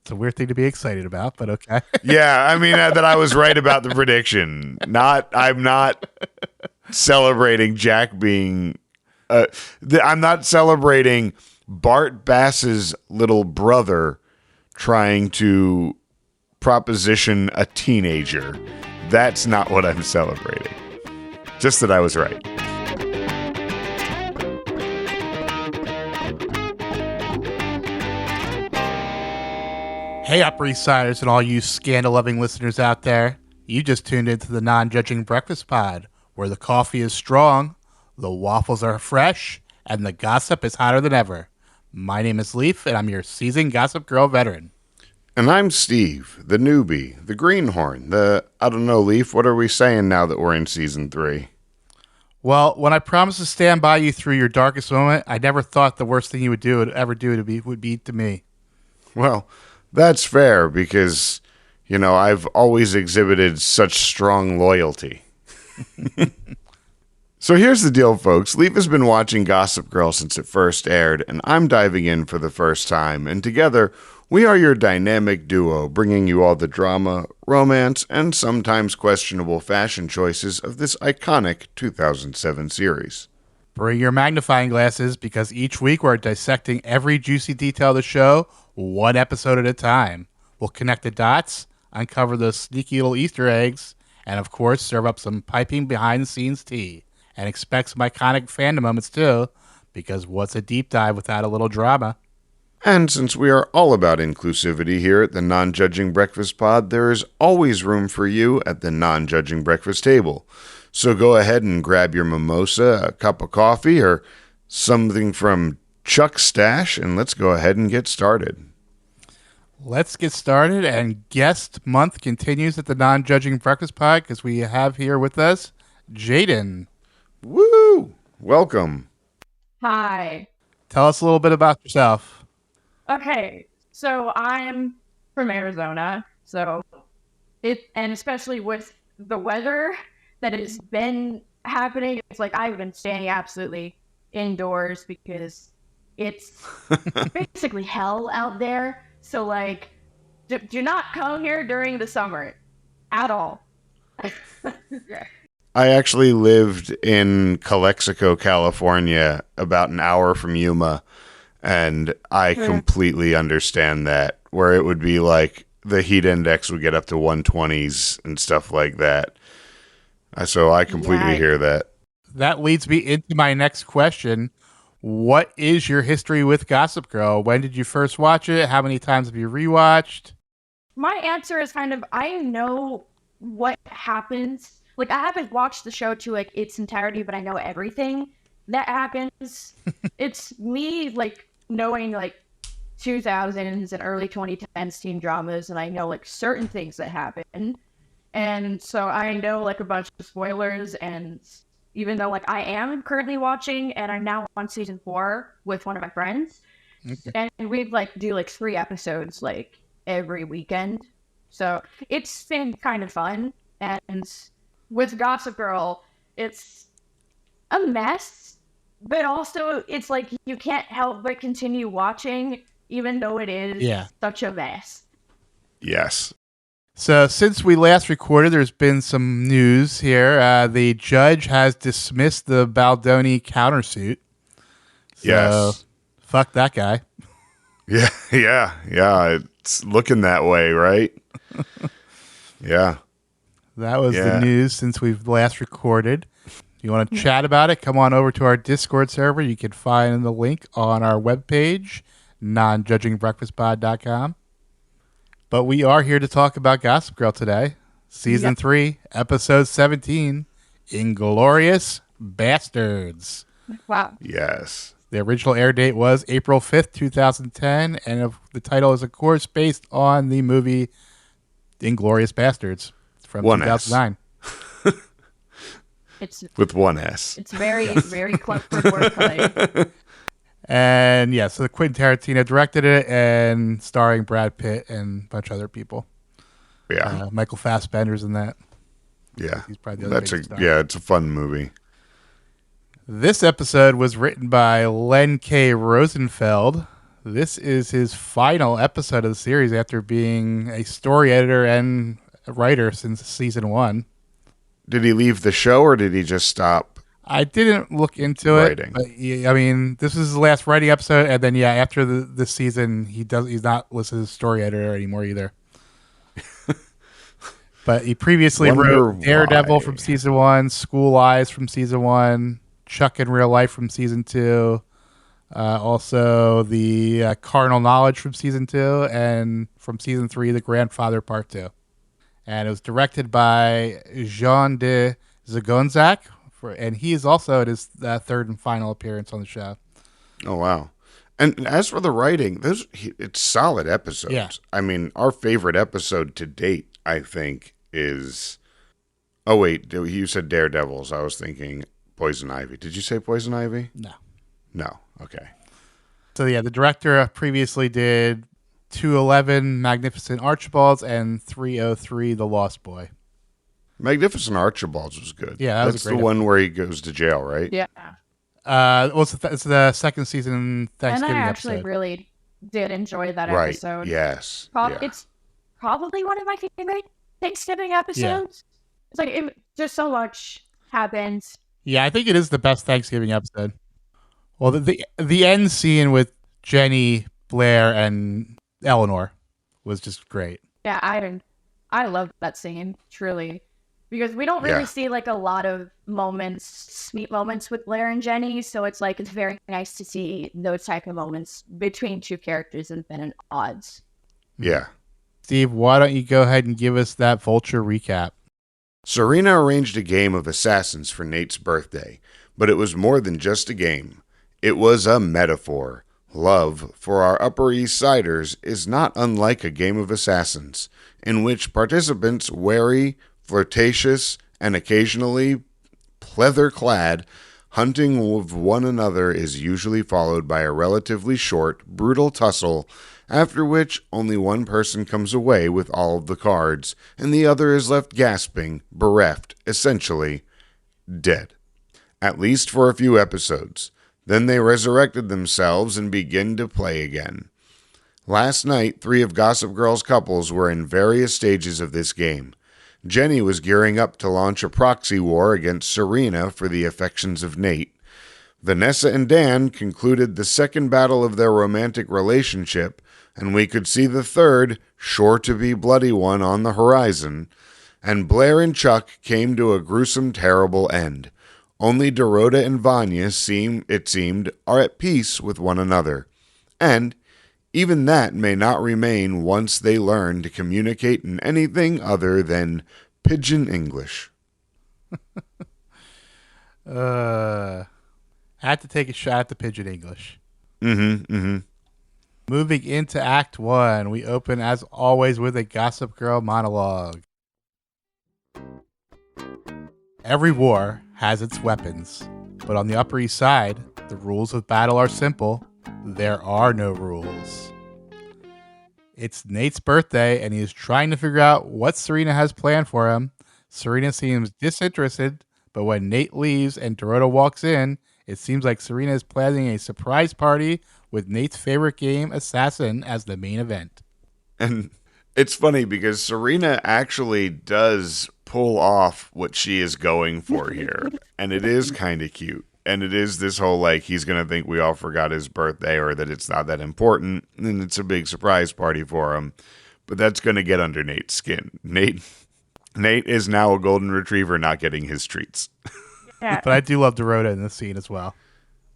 It's a weird thing to be excited about, but okay. Yeah, I mean that I was right about the prediction. I'm not celebrating Jack being. I'm not celebrating Bart Bass's little brother trying to proposition a teenager. That's not what I'm celebrating. Just that I was right. Hey, Upper East Siders and all you scandal-loving listeners out there. You just tuned into the Non-Judging Breakfast Pod, where the coffee is strong, the waffles are fresh, and the gossip is hotter than ever. My name is Leif, and I'm your seasoned Gossip Girl veteran. And I'm Steve, the newbie, the greenhorn, I don't know, Leif, what are we saying now that we're in season 3? Well, when I promised to stand by you through your darkest moment, I never thought the worst thing you would ever do would be to me. Well, that's fair because, I've always exhibited such strong loyalty. So here's the deal, folks. Leif has been watching Gossip Girl since it first aired, and I'm diving in for the first time. And together, we are your dynamic duo, bringing you all the drama, romance, and sometimes questionable fashion choices of this iconic 2007 series. Bring your magnifying glasses, because each week we're dissecting every juicy detail of the show, one episode at a time. We'll connect the dots, uncover those sneaky little Easter eggs, and of course serve up some piping behind-the-scenes tea. And expect some iconic fandom moments too, because what's a deep dive without a little drama? And since we are all about inclusivity here at the Non-Judging Breakfast Pod, there is always room for you at the Non-Judging Breakfast table. So go ahead and grab your mimosa, a cup of coffee, or something from Chuck's stash, and let's go ahead and get started. Let's get started, and guest month continues at the Non-Judging Breakfast Pod, because we have here with us Jaiden. Woo! Welcome. Hi. Tell us a little bit about yourself. Okay, so I'm from Arizona, and especially with the weather that has been happening, it's like I've been staying absolutely indoors because it's basically hell out there. So do not come here during the summer at all. I actually lived in Calexico, California, about an hour from Yuma, and I completely understand that, where it would be like the heat index would get up to 120s and stuff like that. So I completely hear that. That leads me into my next question. What is your history with Gossip Girl? When did you first watch it? How many times have you rewatched? My answer is I know what happens. I haven't watched the show to its entirety, but I know everything that happens. It's me knowing 2000s and early 2010s teen dramas, and I know certain things that happen. And so I know a bunch of spoilers, and even though I am currently watching, and I'm now on season 4 with one of my friends, okay. And we've do 3 episodes every weekend. So it's been kind of fun. And with Gossip Girl, it's a mess, but also it's you can't help but continue watching, even though it is such a mess. Yes. So since we last recorded, there's been some news here. The judge has dismissed the Baldoni countersuit. So, yes. Fuck that guy. Yeah. It's looking that way, right? Yeah. That was the news since we've last recorded. If you want to chat about it, come on over to our Discord server. You can find the link on our webpage, nonjudgingbreakfastpod.com. But we are here to talk about Gossip Girl today. Season 3, Episode 17, Inglorious Bastards. Wow. Yes. The original air date was April 5th, 2010, and the title is, of course, based on the movie Inglorious Bastards from 2009. It's with one S. It's very, very clever wordplay. And so Quentin Tarantino directed it, and starring Brad Pitt and a bunch of other people. Yeah, Michael Fassbender's in that. Yeah, he's probably the other star. It's a fun movie. This episode was written by Len K. Rosenfeld. This is his final episode of the series after being a story editor and a writer since season 1. Did he leave the show or did he just stop? I didn't look into Writing. it, but I mean, this is his last writing episode, and then after this season, he's not listed as story editor anymore either. But he previously wrote Daredevil why. from season 1, School Eyes from season 1, Chuck in Real Life from season 2, also the Carnal Knowledge from season 2, and from season 3, The Grandfather Part 2. And it was directed by Jean de Zagonzac, and he is also at his third and final appearance on the show. Oh, wow. And as for the writing, it's solid episodes. Yeah. I mean, our favorite episode to date, I think, is... Oh, wait, you said Daredevils. I was thinking Poison Ivy. Did you say Poison Ivy? No. No. Okay. So, yeah, the director previously did 211 Magnificent Archibalds and 303 The Lost Boy. Magnificent Archibalds was good. Yeah, that was That's a great the one where he goes to jail, right? Yeah. It's the second season Thanksgiving And I actually episode. really did enjoy that Right. episode. Yes. It's probably one of my favorite Thanksgiving episodes. It's like just so much happens. Yeah, I think it is the best Thanksgiving episode. Well, the end scene with Jenny, Blair, and Eleanor was just great. Yeah, I love that scene, truly. Because we don't really see like a lot of sweet moments with Blair and Jenny, so it's very nice to see those type of moments between two characters and been at odds. Yeah. Steve, why don't you go ahead and give us that Vulture recap? Serena arranged a game of assassins for Nate's birthday, but it was more than just a game. It was a metaphor. Love, for our Upper East Siders, is not unlike a game of assassins, in which participants wary, flirtatious, and occasionally pleather-clad, hunting with one another is usually followed by a relatively short, brutal tussle, after which only one person comes away with all of the cards, and the other is left gasping, bereft, essentially dead. At least for a few episodes. Then they resurrected themselves and begin to play again. Last night, 3 of Gossip Girl's couples were in various stages of this game. Jenny was gearing up to launch a proxy war against Serena for the affections of Nate. Vanessa and Dan concluded the second battle of their romantic relationship, and we could see the third, sure to be bloody one, on the horizon. And Blair and Chuck came to a gruesome, terrible end. Only Dorota and Vanya are at peace with one another. And even that may not remain once they learn to communicate in anything other than Pidgin English. I had to take a shot at the Pidgin English. Mm-hmm. Moving into Act 1, we open, as always, with a Gossip Girl monologue. Every war has its weapons, but on the Upper East Side, the rules of battle are simple. There are no rules. It's Nate's birthday, and he is trying to figure out what Serena has planned for him. Serena seems disinterested, but when Nate leaves and Dorota walks in, it seems like Serena is planning a surprise party with Nate's favorite game, Assassin, as the main event. And it's funny because Serena actually does pull off what she is going for here. And it is kind of cute. And it is this whole, he's going to think we all forgot his birthday or that it's not that important. And it's a big surprise party for him. But that's going to get under Nate's skin. Nate is now a golden retriever not getting his treats. Yeah. But I do love Dorota in this scene as well.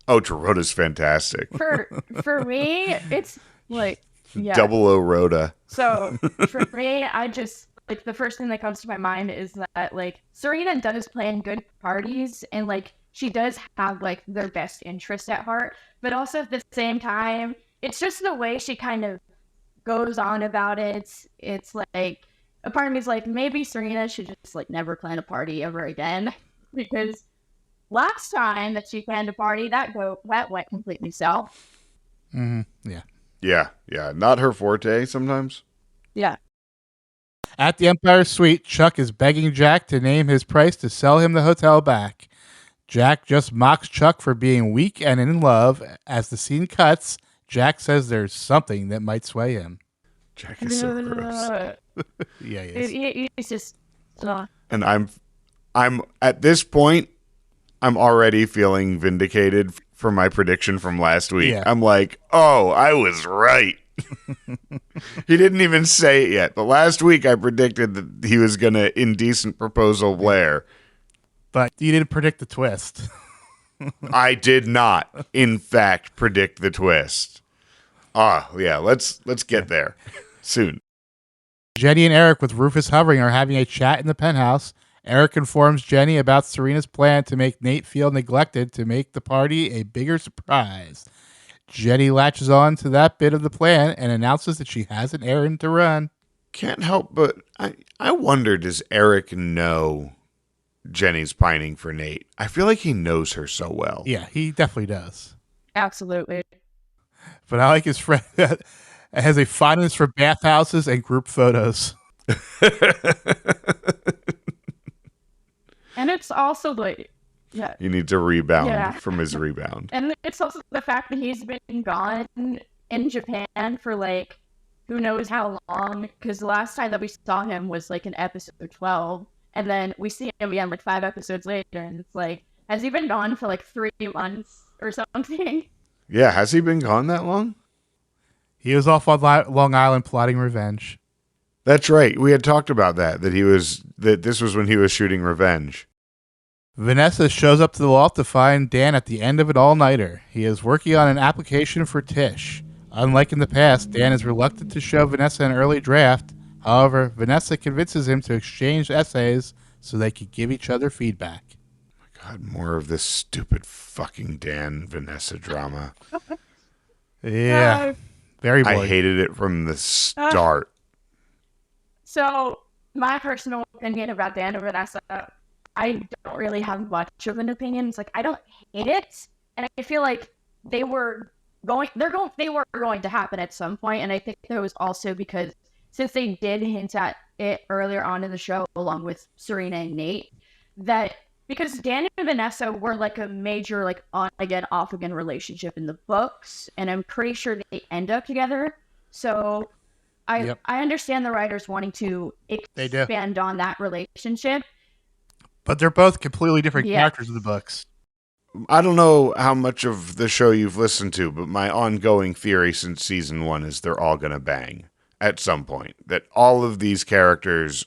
Oh, Dorota's fantastic. For me, it's Double O Rhoda. So for me, I just the first thing that comes to my mind is that Serena does plan good parties and she does have their best interest at heart, but also at the same time, it's just the way she kind of goes on about it. It's a part of me is maybe Serena should just never plan a party ever again, because last time that she planned a party, that went completely south. Mm-hmm. Yeah. Yeah. Not her forte sometimes. Yeah. At the Empire Suite, Chuck is begging Jack to name his price to sell him the hotel back. Jack just mocks Chuck for being weak and in love. As the scene cuts, Jack says there's something that might sway him. Jack is so gross. Yeah, he is. It's just. And I'm at this point, I'm already feeling vindicated for my prediction from last week. Yeah. I'm like, oh, I was right. He didn't even say it yet, but last week I predicted that he was going to indecent proposal Blair. But you didn't predict the twist. I did not, in fact, predict the twist. Yeah, let's get there soon. Jenny and Eric, with Rufus hovering, are having a chat in the penthouse. Eric informs Jenny about Serena's plan to make Nate feel neglected to make the party a bigger surprise. Jenny latches on to that bit of the plan and announces that she has an errand to run. Can't help but I wonder, does Eric know Jenny's pining for Nate? I feel like he knows her so well. Yeah, he definitely does. Absolutely. But I like his friend that has a fondness for bathhouses and group photos. And it's also like, yeah. You need to rebound from his rebound. And it's also the fact that he's been gone in Japan for like, who knows how long, because the last time that we saw him was like in episode 12, and then we see him again like 5 episodes later, and it's like, has he been gone for like 3 months or something? Yeah, has he been gone that long? He was off on Long Island plotting revenge. That's right. We had talked about that this was when he was shooting revenge. Vanessa shows up to the loft to find Dan at the end of an all-nighter. He is working on an application for Tish. Unlike in the past, Dan is reluctant to show Vanessa an early draft. However, Vanessa convinces him to exchange essays so they can give each other feedback. God, more of this stupid fucking Dan Vanessa drama. Yeah. Very boring. I hated it from the start. So, my personal opinion about Dan and Vanessa, I don't really have much of an opinion. It's like, I don't hate it, and I feel like they were going to happen at some point, and I think that was also because since they did hint at it earlier on in the show, along with Serena and Nate, that because Dan and Vanessa were like a major like on again, off again relationship in the books, and I'm pretty sure they end up together. So I understand the writers wanting to expand on that relationship. But they're both completely different characters in the books. I don't know how much of the show you've listened to, but my ongoing theory since season 1 is they're all going to bang at some point. That all of these characters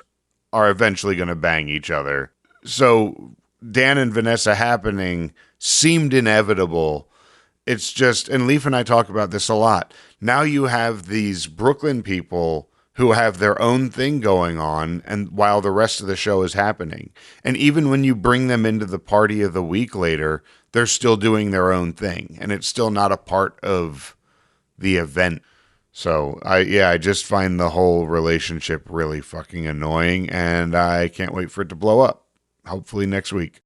are eventually going to bang each other. So Dan and Vanessa happening seemed inevitable. It's just, and Leif and I talk about this a lot. Now you have these Brooklyn people who have their own thing going on, and while the rest of the show is happening. And even when you bring them into the party of the week later, they're still doing their own thing, and it's still not a part of the event. So I just find the whole relationship really fucking annoying, and I can't wait for it to blow up. Hopefully next week.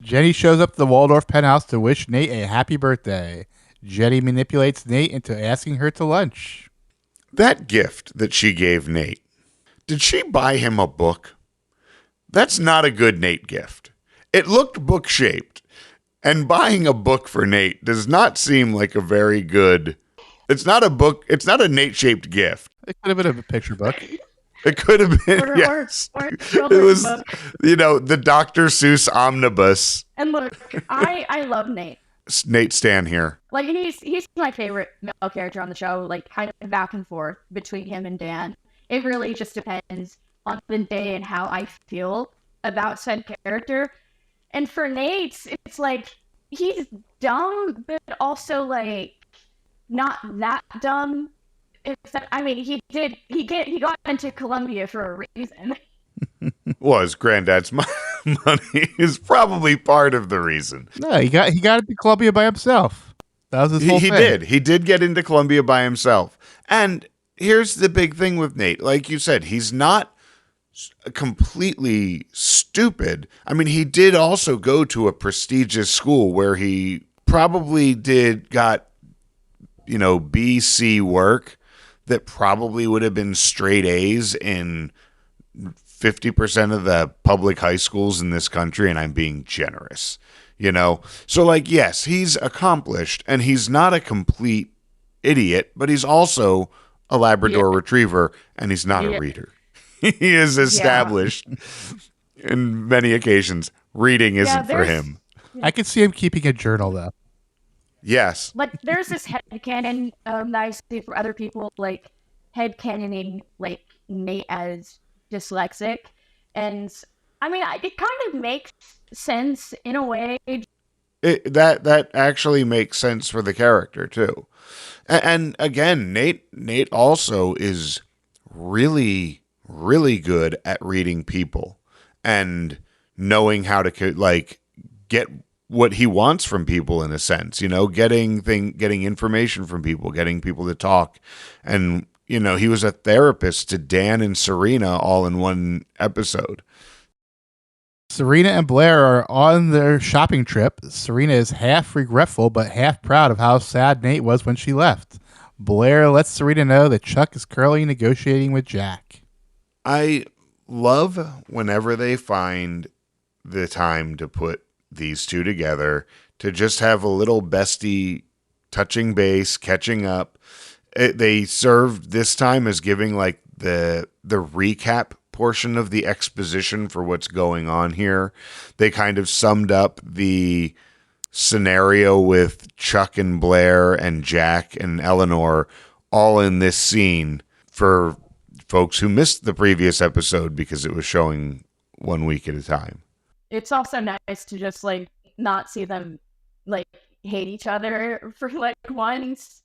Jenny shows up at the Waldorf penthouse to wish Nate a happy birthday. Jenny manipulates Nate into asking her to lunch. That gift that she gave Nate, did she buy him a book? That's not a good Nate gift. It looked book-shaped, and buying a book for Nate does not seem like a very good... It's not a book. It's not a Nate-shaped gift. It could have been a picture book. It could have been, yes. It was, the Dr. Seuss omnibus. And look, I love Nate. Nate Stan here. Like, he's my favorite male character on the show, like, kind of back and forth between him and Dan. It really just depends on the day and how I feel about said character. And for Nate, it's like, he's dumb, but also, like, not that dumb. Except, I mean, he got into Columbia for a reason. Was granddad's money is probably part of the reason. No, he got into Columbia by himself. That was his whole thing. He did get into Columbia by himself. And here's the big thing with Nate. Like you said, he's not completely stupid. I mean, he did also go to a prestigious school where he probably got BC work that probably would have been straight A's in 50% of the public high schools in this country, and I'm being generous, So, like, yes, he's accomplished, and he's not a complete idiot, but he's also a Labrador retriever, and he's not a reader. He is established in many occasions. Reading isn't for him. I could see him keeping a journal, though. Yes. Like, there's this headcanon that I see for other people, like, headcanoning, like, Nate as dyslexic. And, I mean, it kind of makes sense in a way. That actually makes sense for the character, too. And again, Nate also is really, really good at reading people and knowing how to, like, get what he wants from people, in a sense, you know, getting information from people, getting people to talk. And, you know, he was a therapist to Dan and Serena all in one episode. Serena and Blair are on their shopping trip. Serena is half regretful but half proud of how sad Nate was when she left. Blair lets Serena know that Chuck is currently negotiating with Jack. I love whenever they find the time to put these two together, to just have a little bestie touching base, catching up. They served this time as giving like the recap portion of the exposition for what's going on here. They kind of summed up the scenario with Chuck and Blair and Jack and Eleanor all in this scene for folks who missed the previous episode because it was showing 1 week at a time. It's also nice to just, like, not see them, like, hate each other for, like, once.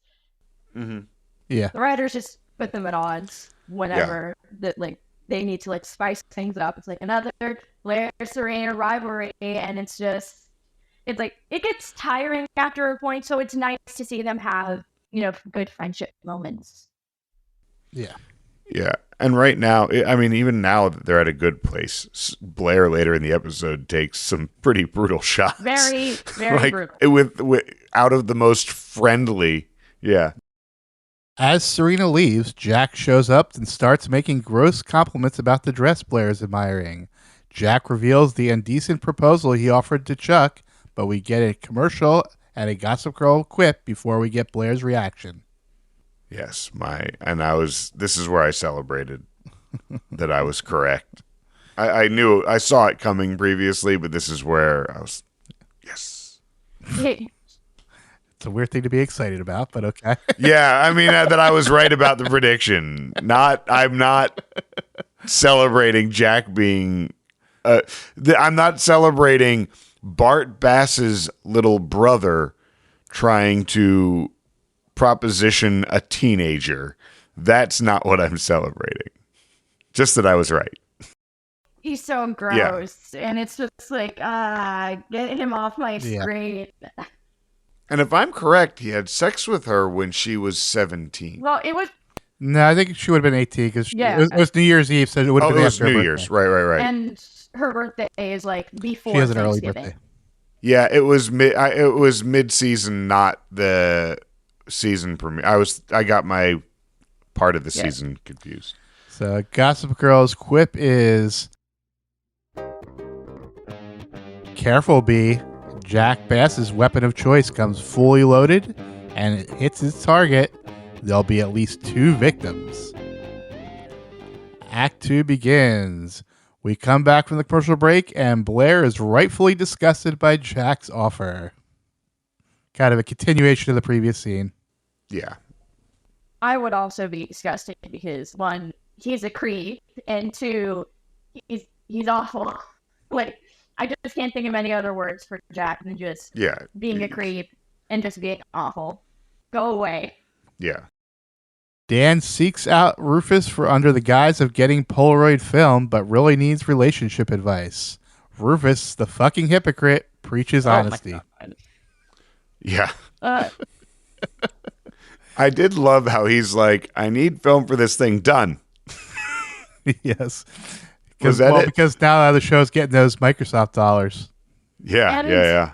Mm-hmm. Yeah. The writers just put them at odds whenever that, like, they need to, like, spice things up. It's like another Blair Serena rivalry, and it's like, it gets tiring after a point, so it's nice to see them have, you know, good friendship moments. Yeah. Yeah. And right now, I mean, even now that they're at a good place, Blair later in the episode takes some pretty brutal shots. Very, very like, brutal. With out of the most friendly. Yeah. As Serena leaves, Jack shows up and starts making gross compliments about the dress Blair is admiring. Jack reveals the indecent proposal he offered to Chuck, but we get a commercial and a Gossip Girl quip before we get Blair's reaction. Yes, this is where I celebrated that I was correct. I knew, I saw it coming previously, but this is where I was, yes. It's a weird thing to be excited about, but okay. Yeah, I mean, that I was right about the prediction. I'm not celebrating Jack being, I'm not celebrating Bart Bass's little brother trying to proposition a teenager. That's not what I'm celebrating. Just that I was right. He's so gross, and it's just like, get him off my screen. And if I'm correct, he had sex with her when she was 17. Well, it was... No, I think she would have been 18 because it was New Year's Eve, so it would have been after New Year's. Right. And her birthday is like before She has an early Thanksgiving. birthday. Yeah, it was mid-season, not the season premiere. I got my part of the season confused. So Gossip Girl's quip is, "Careful, B. Jack Bass's weapon of choice comes fully loaded, and it hits its target. There'll be at least 2 victims." Act 2 begins. We come back from the commercial break, and Blair is rightfully disgusted by Jack's offer. Kind of a continuation of the previous scene. Yeah. I would also be disgusted because, 1, he's a creep, and 2, he's awful. Like, I just can't think of any other words for Jack than just being a creep and just being awful. Go away. Yeah. Dan seeks out Rufus for under the guise of getting Polaroid film, but really needs relationship advice. Rufus, the fucking hypocrite, preaches honesty. Yeah. I did love how he's like, I need film for this thing done. Yes. Was that it? Because now the show's getting those Microsoft dollars. Yeah.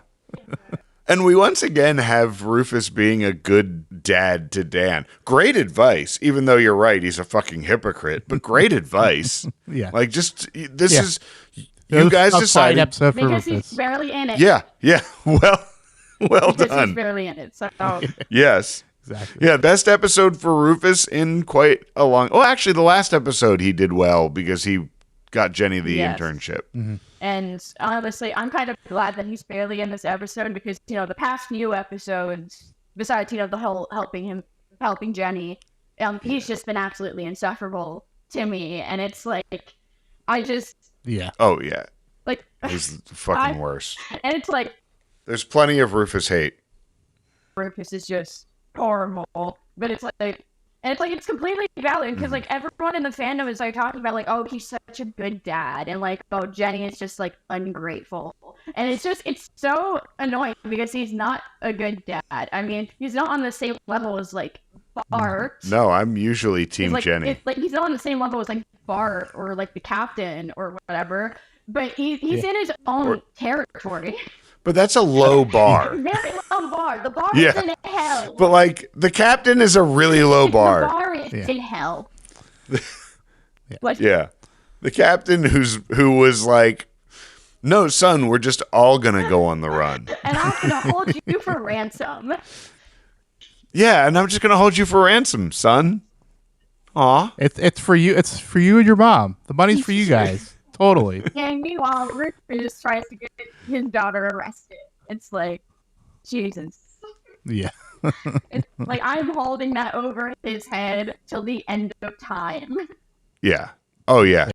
And we once again have Rufus being a good dad to Dan. Great advice, even though you're right, he's a fucking hypocrite, but great advice. Yeah. Like, just, this is, you guys decided. Episode for because Rufus. he's barely in it. Yeah. Well because done. he's barely in it. So Yes. Exactly. Yeah, best episode for Rufus in quite a long. Oh, actually, the last episode he did well because he got Jenny the Yes. internship. Mm-hmm. And honestly, I'm kind of glad that he's barely in this episode because, the past few episodes, besides, the whole helping Jenny, he's just been absolutely insufferable to me. And it's like, I just, Yeah. Oh yeah, like, he's the fucking worst. and it's like, There's plenty of Rufus hate. Rufus is just horrible, but it's like, and it's like, it's completely valid because like everyone in the fandom is like talking about like, oh, he's such a good dad, and like, oh, Jenny is just like ungrateful, and it's so annoying because he's not a good dad. I mean, he's not on the same level as like Bart. No, I'm usually Team Like, Jenny. it's like he's not on the same level as like Bart or like the captain or whatever, but he's in his own territory. But that's a low bar. Very low bar. The bar Yeah. is in hell. But like the captain is a really low The bar. bar is in hell. Like, Yeah. The captain who was like, "No, son, we're just all going to go on the run." and I'm gonna hold you for ransom. Yeah, and I'm just going to hold you for ransom, son. Aw. It's for you. It's for you and your mom. The money's for you guys. Totally. And meanwhile, Rufus tries to get his daughter arrested. It's like, Jesus. Yeah. It's like I'm holding that over his head till the end of time. Yeah. Oh yeah.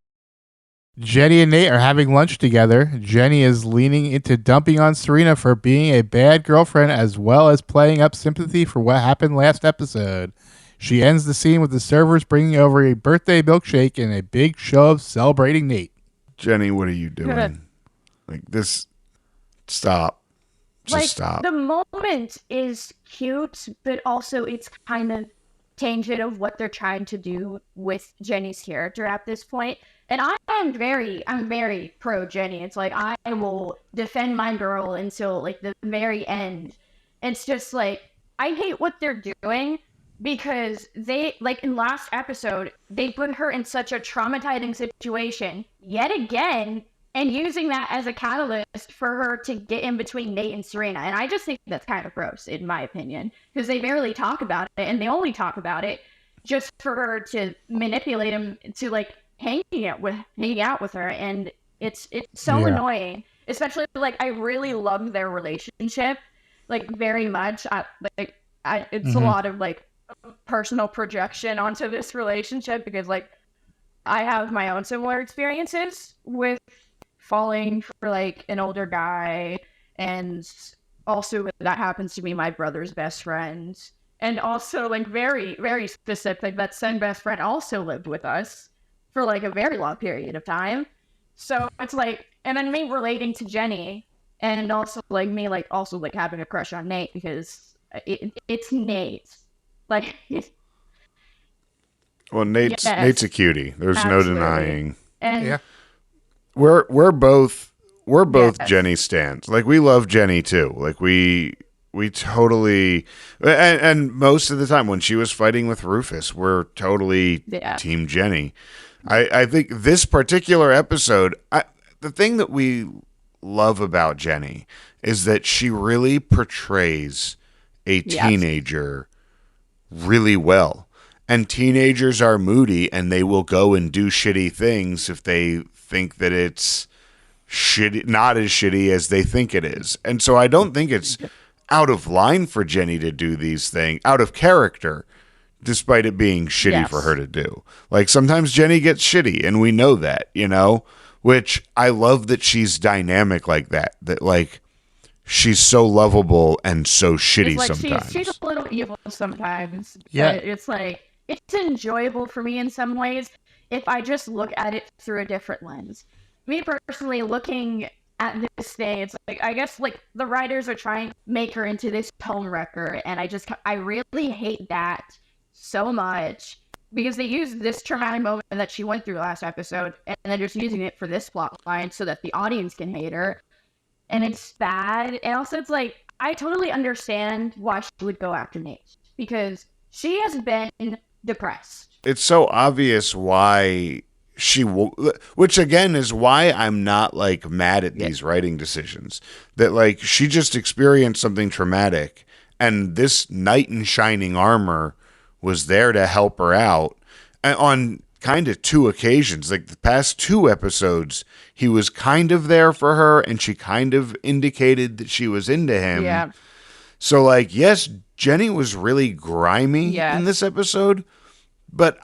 Jenny and Nate are having lunch together. Jenny is leaning into dumping on Serena for being a bad girlfriend as well as playing up sympathy for what happened last episode. She ends the scene with the servers bringing over a birthday milkshake and a big show of celebrating Nate. Jenny, what are you doing? Like this. Stop. Just stop. The moment is cute, but also it's kind of tangent of what they're trying to do with Jenny's character at this point. And I'm very pro Jenny. It's like I will defend my girl until like the very end. It's just like I hate what they're doing because they like in last episode they put her in such a traumatizing situation yet again and using that as a catalyst for her to get in between Nate and Serena. And I just think that's kind of gross in my opinion because they barely talk about it and they only talk about it just for her to manipulate him to like hanging out with her. And it's so annoying, especially like I really love their relationship like very much. It's a lot of like personal projection onto this relationship because like I have my own similar experiences with falling for like an older guy, and also that happens to be my brother's best friend, and also like very very specific that said best friend also lived with us for like a very long period of time. So it's like, and then me relating to Jenny and also like me like also like having a crush on Nate because it's Nate. Like, Well, Nate's a cutie. There's absolutely. no denying. And Yeah. We're both Yes. Jenny stans. Like we love Jenny too. Like we totally and most of the time when she was fighting with Rufus, we're totally Team Jenny. I think this particular episode, the thing that we love about Jenny is that she really portrays a teenager really well. And teenagers are moody and they will go and do shitty things if they think that it's shitty, not as shitty as they think it is. And so I don't think it's out of line for Jenny to do these things, out of character, despite it being shitty for her to do. Like sometimes Jenny gets shitty and we know that, which I love that she's dynamic like that like she's so lovable and so shitty like sometimes. She's a little evil sometimes. Yeah. It's like, it's enjoyable for me in some ways if I just look at it through a different lens. Me personally, looking at this thing, it's like, I guess like the writers are trying to make her into this home wrecker. And I really hate that so much because they used this traumatic moment that she went through last episode and they're just using it for this plot line so that the audience can hate her. And it's bad. And also it's like, I totally understand why she would go after Nate because she has been depressed. It's so obvious why which again is why I'm not like mad at these writing decisions, that like she just experienced something traumatic And this knight in shining armor was there to help her out on kind of two occasions. Like the past two episodes, he was kind of there for her, and she kind of indicated that she was into him. Yeah. So, like, yes, Jenny was really grimy in this episode, but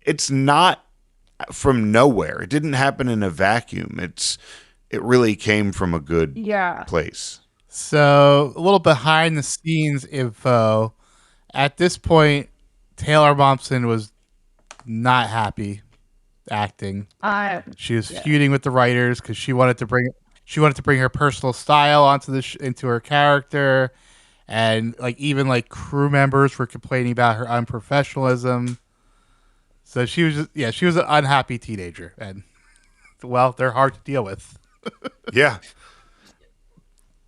it's not from nowhere. It didn't happen in a vacuum. It really came from a good place. So, a little behind the scenes info. At this point, Taylor Momsen was not happy acting. She was feuding with the writers because she wanted to bring her personal style onto into her character, and like even like crew members were complaining about her unprofessionalism. So she was she was an unhappy teenager, and well, they're hard to deal with. Yeah.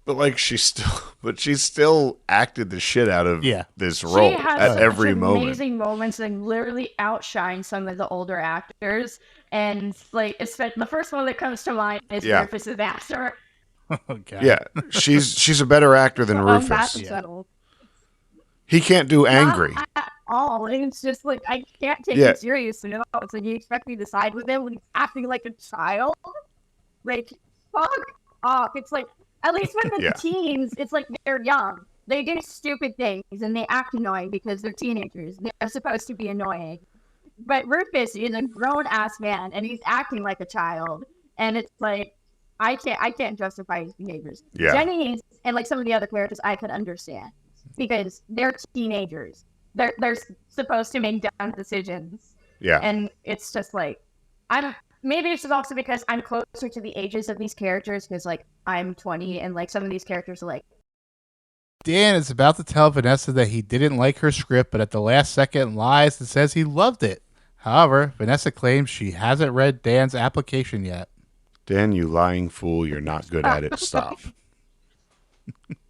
But like she still acted the shit out of this role at every moment. Amazing moments that literally outshine some of the older actors, and like the first one that comes to mind is Rufus's actor. Okay. Yeah, she's a better actor than Rufus. He can't do angry. Not at all. It's just like I can't take him serious. You know, it's like you expect me to side with him when he's acting like a child. Like fuck off. It's like. At least with the teens, it's like they're young. They do stupid things and they act annoying because they're teenagers. They're supposed to be annoying. But Rufus is a grown-ass man and he's acting like a child. And it's like, I can't justify his behaviors. Yeah. Jenny and like some of the other characters I could understand because they're teenagers. They're supposed to make dumb decisions. Yeah. And it's just like, maybe it's just also because I'm closer to the ages of these characters because, like, I'm 20 and, like, some of these characters are, like... Dan is about to tell Vanessa that he didn't like her script, but at the last second lies and says he loved it. However, Vanessa claims she hasn't read Dan's application yet. Dan, you lying fool, you're not good at it. Stop.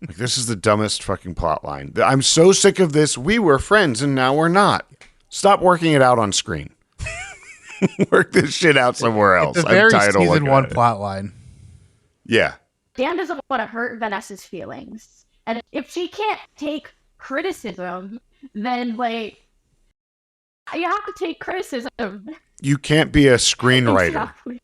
Like, this is the dumbest fucking plot line. I'm so sick of this. We were friends and now we're not. Stop working it out on screen. Work this shit out somewhere else. It's a very I'm tired of season one it. plot line. Yeah. Dan doesn't want to hurt Vanessa's feelings. And if she can't take criticism, then, like, you have to take criticism. You can't be a screenwriter. Exactly.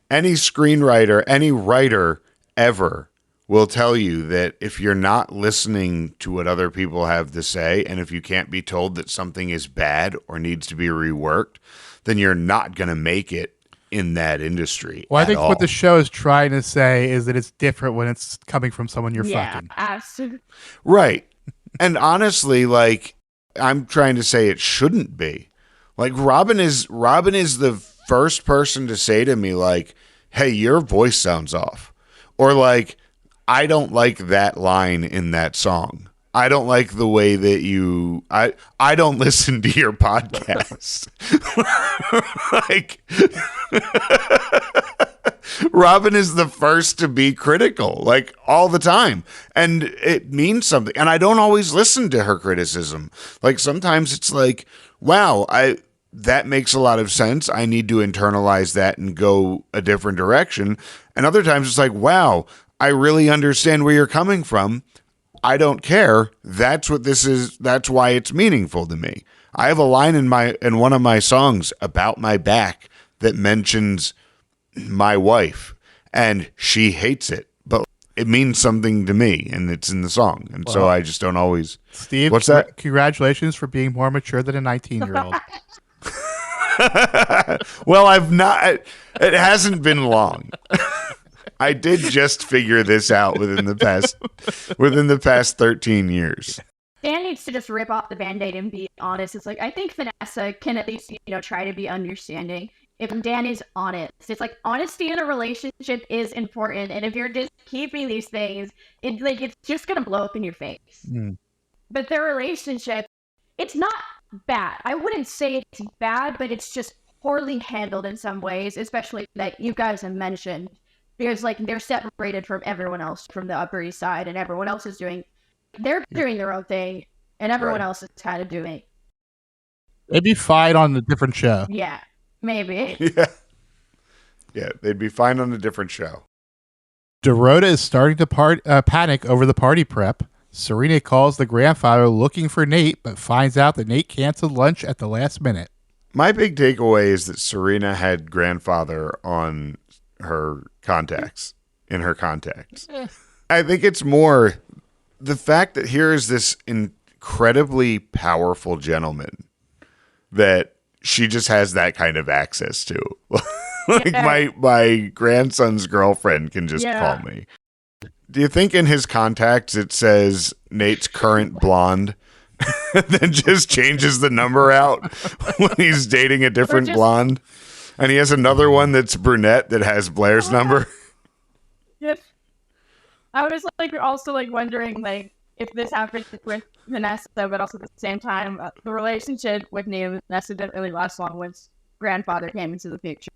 Any screenwriter, any writer ever will tell you that if you're not listening to what other people have to say, and if you can't be told that something is bad or needs to be reworked, then you're not going to make it in that industry. Well, I think what the show is trying to say is that it's different when it's coming from someone you're fucking. Absolutely. Right. And honestly, like, I'm trying to say it shouldn't be. Like, Robin is the first person to say to me, like, hey, your voice sounds off. Or like, I don't like that line in that song. I don't like the way that you... I don't listen to your podcast. Like... Robin is the first to be critical, like, all the time. And it means something. And I don't always listen to her criticism. Like, sometimes it's like, wow, that makes a lot of sense. I need to internalize that and go a different direction. And other times it's like, wow, I really understand where you're coming from. I don't care. That's what this is. That's why it's meaningful to me. I have a line in one of my songs about my back that mentions my wife, and she hates it, but it means something to me, and it's in the song. And so I just don't always. Steve, what's that? Congratulations for being more mature than a 19-year-old. Well, I've not. It hasn't been long. I did just figure this out within the past 13 years. Dan needs to just rip off the Band-Aid and be honest. It's like, I think Vanessa can at least, try to be understanding if Dan is honest. It's like, honesty in a relationship is important. And if you're just keeping these things, it's just going to blow up in your face. Mm. But their relationship, it's not bad. I wouldn't say it's bad, but it's just poorly handled in some ways, especially that you guys have mentioned. Because, like, they're separated from everyone else from the Upper East Side, and everyone else is doing their own thing, and everyone else is kind of doing. They'd be fine on a different show. Yeah, maybe. Yeah, they'd be fine on a different show. Dorota is starting to panic over the party prep. Serena calls the grandfather looking for Nate, but finds out that Nate canceled lunch at the last minute. My big takeaway is that Serena had grandfather on her contacts, in her contacts. I think it's more the fact that here is this incredibly powerful gentleman that she just has that kind of access to. My grandson's girlfriend can just call me. Do you think in his contacts it says Nate's current blonde? Then just changes the number out when he's dating a different blonde? And he has another one that's brunette that has Blair's number? Yep. I was also wondering if this happened with Vanessa, but also at the same time, the relationship with Nate and Vanessa didn't really last long once grandfather came into the picture.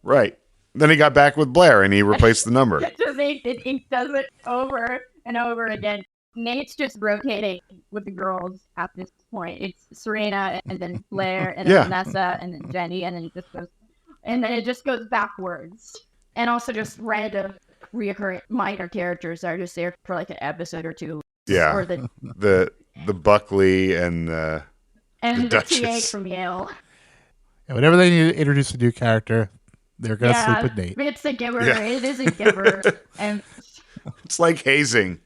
Right. Then he got back with Blair and he replaced the number. So he does it over and over again. Nate's just rotating with the girls at this point. It's Serena and then Blair and then Vanessa and then Jenny and then it just goes backwards. And also just random reoccurring minor characters that are just there for an episode or two. Yeah. Or the Buckley and the TA from Yale. And whenever they need to introduce a new character, they're going to sleep with Nate. It's a giver. Yeah. It is a giver. And it's like hazing.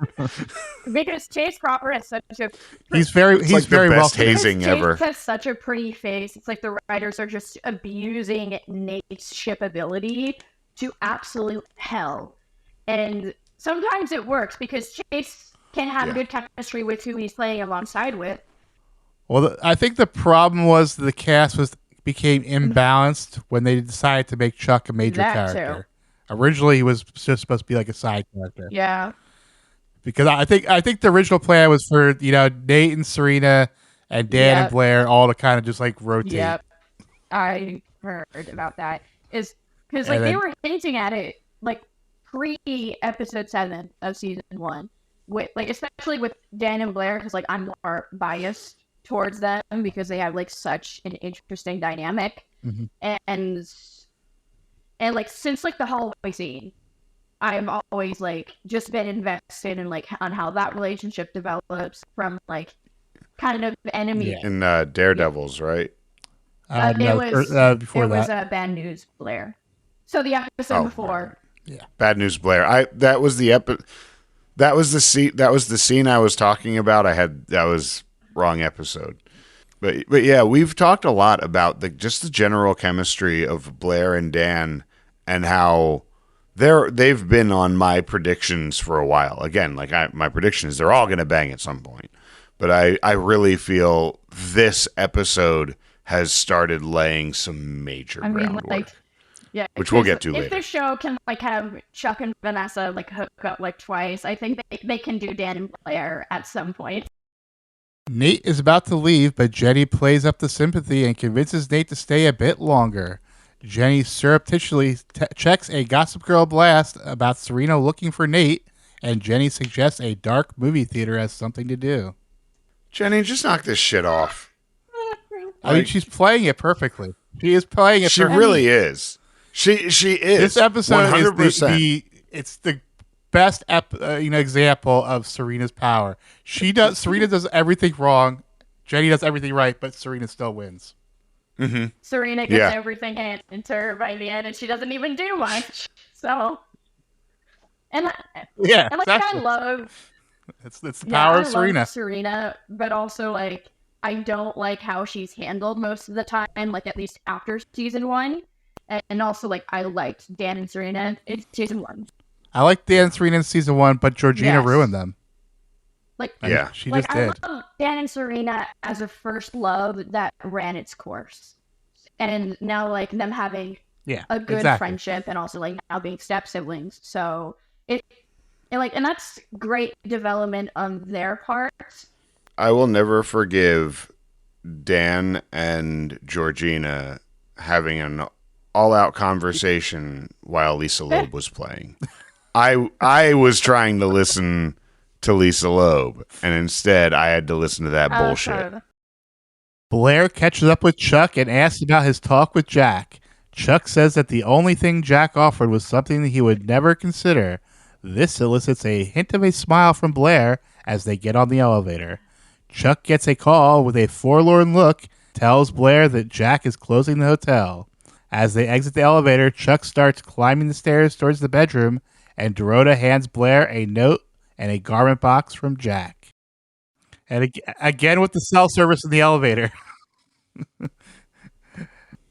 Because Chase Cropper has such a... He's very the best well hazing ever. Chase has such a pretty face. It's like the writers are just abusing Nate's shipability to absolute hell. And sometimes it works because Chase can have good chemistry with who he's playing alongside with. Well, I think the problem was the cast became imbalanced when they decided to make Chuck a major character. Originally, he was just supposed to be a side character. Yeah. Because I think the original plan was for Nate and Serena and Dan and Blair all to kind of just rotate. Yep. I heard about that. Is because they were hinting at it pre-episode 7 of season 1, with especially with Dan and Blair, because I'm more biased towards them because they have such an interesting dynamic. Mm-hmm. and since the hallway scene, I've always just been invested in on how that relationship develops from kind of enemy in Daredevils, right? Before it was Bad News Blair. So the episode before, Bad News Blair. That was the scene I was talking about. That was wrong episode. But yeah, we've talked a lot about the general chemistry of Blair and Dan and how they've been on my predictions for a while. Again, my prediction is they're all going to bang at some point. But I really feel this episode has started laying some major groundwork. Which we'll get to later. If the show can have Chuck and Vanessa hook up twice, I think they can do Dan and Blair at some point. Nate is about to leave, but Jenny plays up the sympathy and convinces Nate to stay a bit longer. Jenny surreptitiously checks a Gossip Girl blast about Serena looking for Nate, and Jenny suggests a dark movie theater as something to do. Jenny, just knock this shit off. I mean, she's playing it perfectly. She is playing it. She really is. She is. This episode 100%. It's the best example of Serena's power. Serena does everything wrong. Jenny does everything right, but Serena still wins. Mm-hmm. Serena gets everything handed to her by the end, and she doesn't even do much. So, exactly. I love. It's the power of Serena. Love Serena, but also I don't like how she's handled most of the time. At least after season 1, and also I liked Dan and Serena in season 1. I like Dan and Serena in season 1, but Georgina ruined them. She just did. I love Dan and Serena as a first love that ran its course, and now them having a good friendship, and also now being step siblings. So and that's great development on their part. I will never forgive Dan and Georgina having an all-out conversation while Lisa Loeb was playing. I was trying to listen to Lisa Loeb, and instead I had to listen to that bullshit. Blair catches up with Chuck and asks about his talk with Jack. Chuck says that the only thing Jack offered was something that he would never consider. This elicits a hint of a smile from Blair as they get on the elevator. Chuck gets a call with a forlorn look, tells Blair that Jack is closing the hotel. As they exit the elevator, Chuck starts climbing the stairs towards the bedroom, and Dorota hands Blair a note and a garment box from Jack. And again with the cell service in the elevator.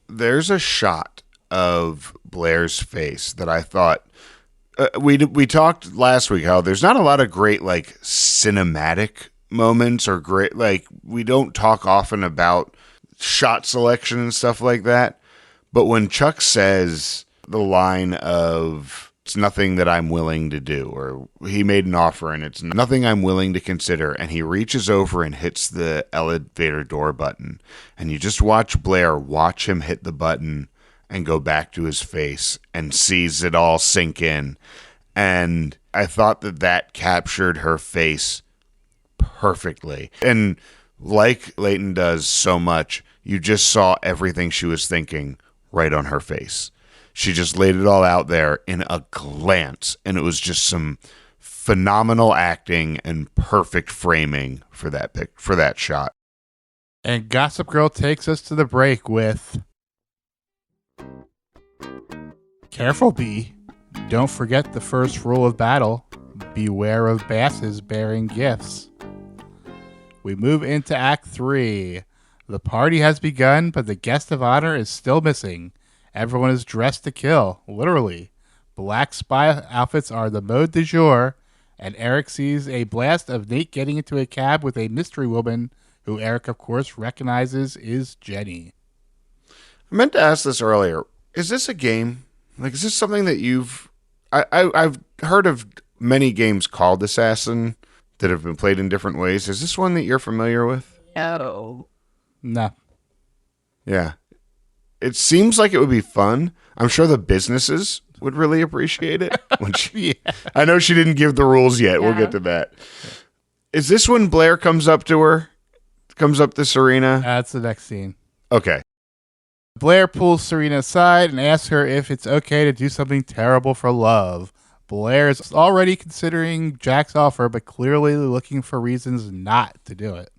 There's a shot of Blair's face that I thought we talked last week how there's not a lot of great like cinematic moments or great like we don't talk often about shot selection and stuff like that. But when Chuck says the line of "It's nothing that I'm willing to do," or he made an offer and it's nothing I'm willing to consider, and he reaches over and hits the elevator door button, and you just watch Blair watch him hit the button and go back to his face and sees it all sink in. And I thought that captured her face perfectly. And like Leighton does so much, you just saw everything she was thinking right on her face. She just laid it all out there in a glance, and it was just some phenomenal acting and perfect framing for that shot. And Gossip Girl takes us to the break with "Careful, Bee. Don't forget the first rule of battle. Beware of basses bearing gifts." We move into Act 3. The party has begun, but the guest of honor is still missing. Everyone is dressed to kill, literally. Black spy outfits are the mode du jour, and Eric sees a blast of Nate getting into a cab with a mystery woman, who Eric, of course, recognizes is Jenny. I meant to ask this earlier. Is this a game? Like, is this something that I've heard of many games called Assassin that have been played in different ways. Is this one that you're familiar with? No. No. Yeah. It seems like it would be fun. I'm sure the businesses would really appreciate it. Yeah. I know she didn't give the rules yet. Yeah. We'll get to that. Is this when Blair comes up to Serena? That's the next scene. Okay. Blair pulls Serena aside and asks her if it's okay to do something terrible for love. Blair is already considering Jack's offer, but clearly looking for reasons not to do it.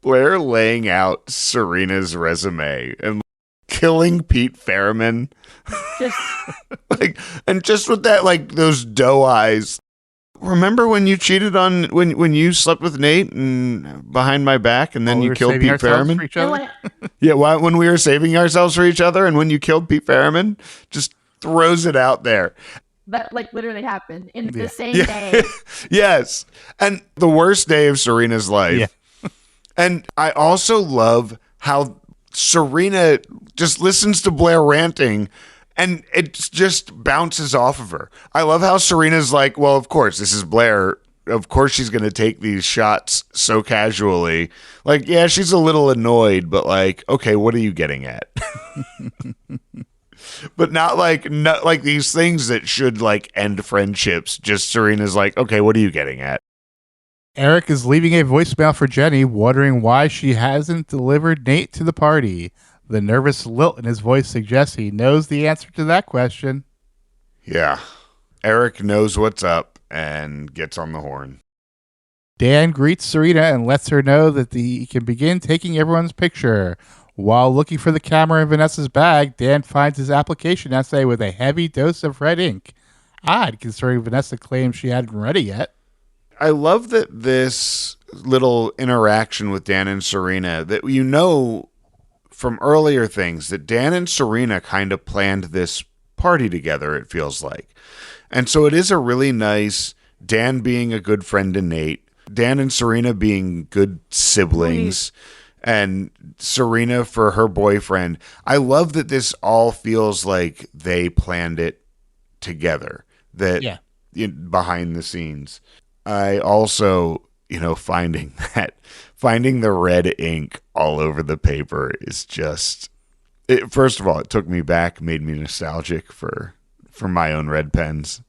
Blair laying out Serena's resume and killing Pete Fairman. Just and just with that, like those doe eyes. Remember when you cheated on when you slept with Nate and behind my back, and then While we you were killed saving Pete ourselves Fairman? for each you know other? what? Yeah, when we were saving ourselves for each other, and when you killed Pete Fairman, just throws it out there. That like literally happened in Yeah. the same day. Yes, and the worst day of Serena's life. Yeah. And I also love how Serena just listens to Blair ranting and it just bounces off of her. I love how Serena's like, well, of course, this is Blair. Of course she's going to take these shots so casually. Like, yeah, she's a little annoyed, but like, okay, what are you getting at? But not like these things that should like end friendships. Just Serena's like, okay, what are you getting at? Eric is leaving a voicemail for Jenny, wondering why she hasn't delivered Nate to the party. The nervous lilt in his voice suggests he knows the answer to that question. Yeah. Eric knows what's up and gets on the horn. Dan greets Serena and lets her know that he can begin taking everyone's picture. While looking for the camera in Vanessa's bag, Dan finds his application essay with a heavy dose of red ink. Odd, considering Vanessa claimed she hadn't read it yet. I love that this little interaction with Dan and Serena, that you know from earlier things that Dan and Serena kind of planned this party together, it feels like. And so it is a really nice, Dan being a good friend to Nate, Dan and Serena being good siblings, and Serena for her boyfriend. I love that this all feels like they planned it together, that behind the scenes. I also, finding the red ink all over the paper is just, first of all, it took me back, made me nostalgic for my own red pens.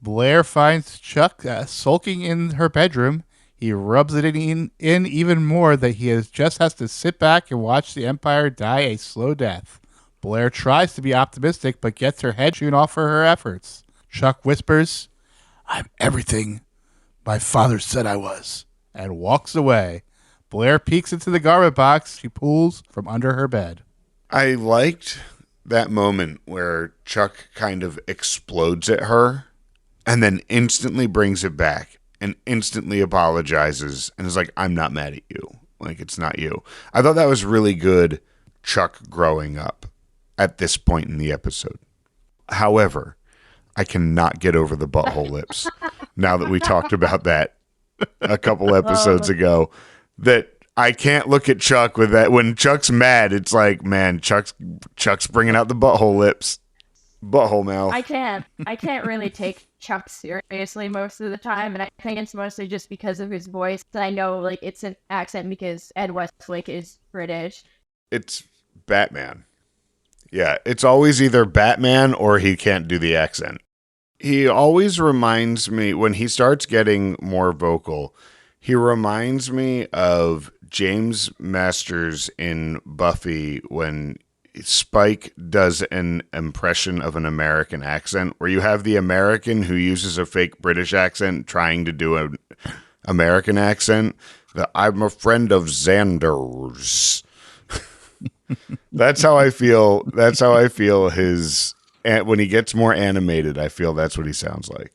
Blair finds Chuck sulking in her bedroom. He rubs it in even more that he has to sit back and watch the Empire die a slow death. Blair tries to be optimistic, but gets her head shooten off for her efforts. Chuck whispers, "I'm everything My father said I was, and walks away. Blair peeks into the garment box she pulls from under her bed. I liked that moment where Chuck kind of explodes at her and then instantly brings it back and instantly apologizes and is like, I'm not mad at you. Like, it's not you. I thought that was really good Chuck growing up at this point in the episode. However, I cannot get over the butthole lips now that we talked about that a couple episodes ago, that I can't look at Chuck with that. When Chuck's mad, it's like, man, Chuck's bringing out the butthole lips, butthole mouth. I can't really take Chuck seriously most of the time, and I think it's mostly just because of his voice. I know, like, it's an accent because Ed Westlake is British. It's Batman. Yeah, it's always either Batman or he can't do the accent. He always reminds me, when he starts getting more vocal, he reminds me of James Masters in Buffy when Spike does an impression of an American accent, where you have the American who uses a fake British accent trying to do an American accent. I'm a friend of Xander's. That's how I feel. That's how I feel his. When he gets more animated, I feel that's what he sounds like.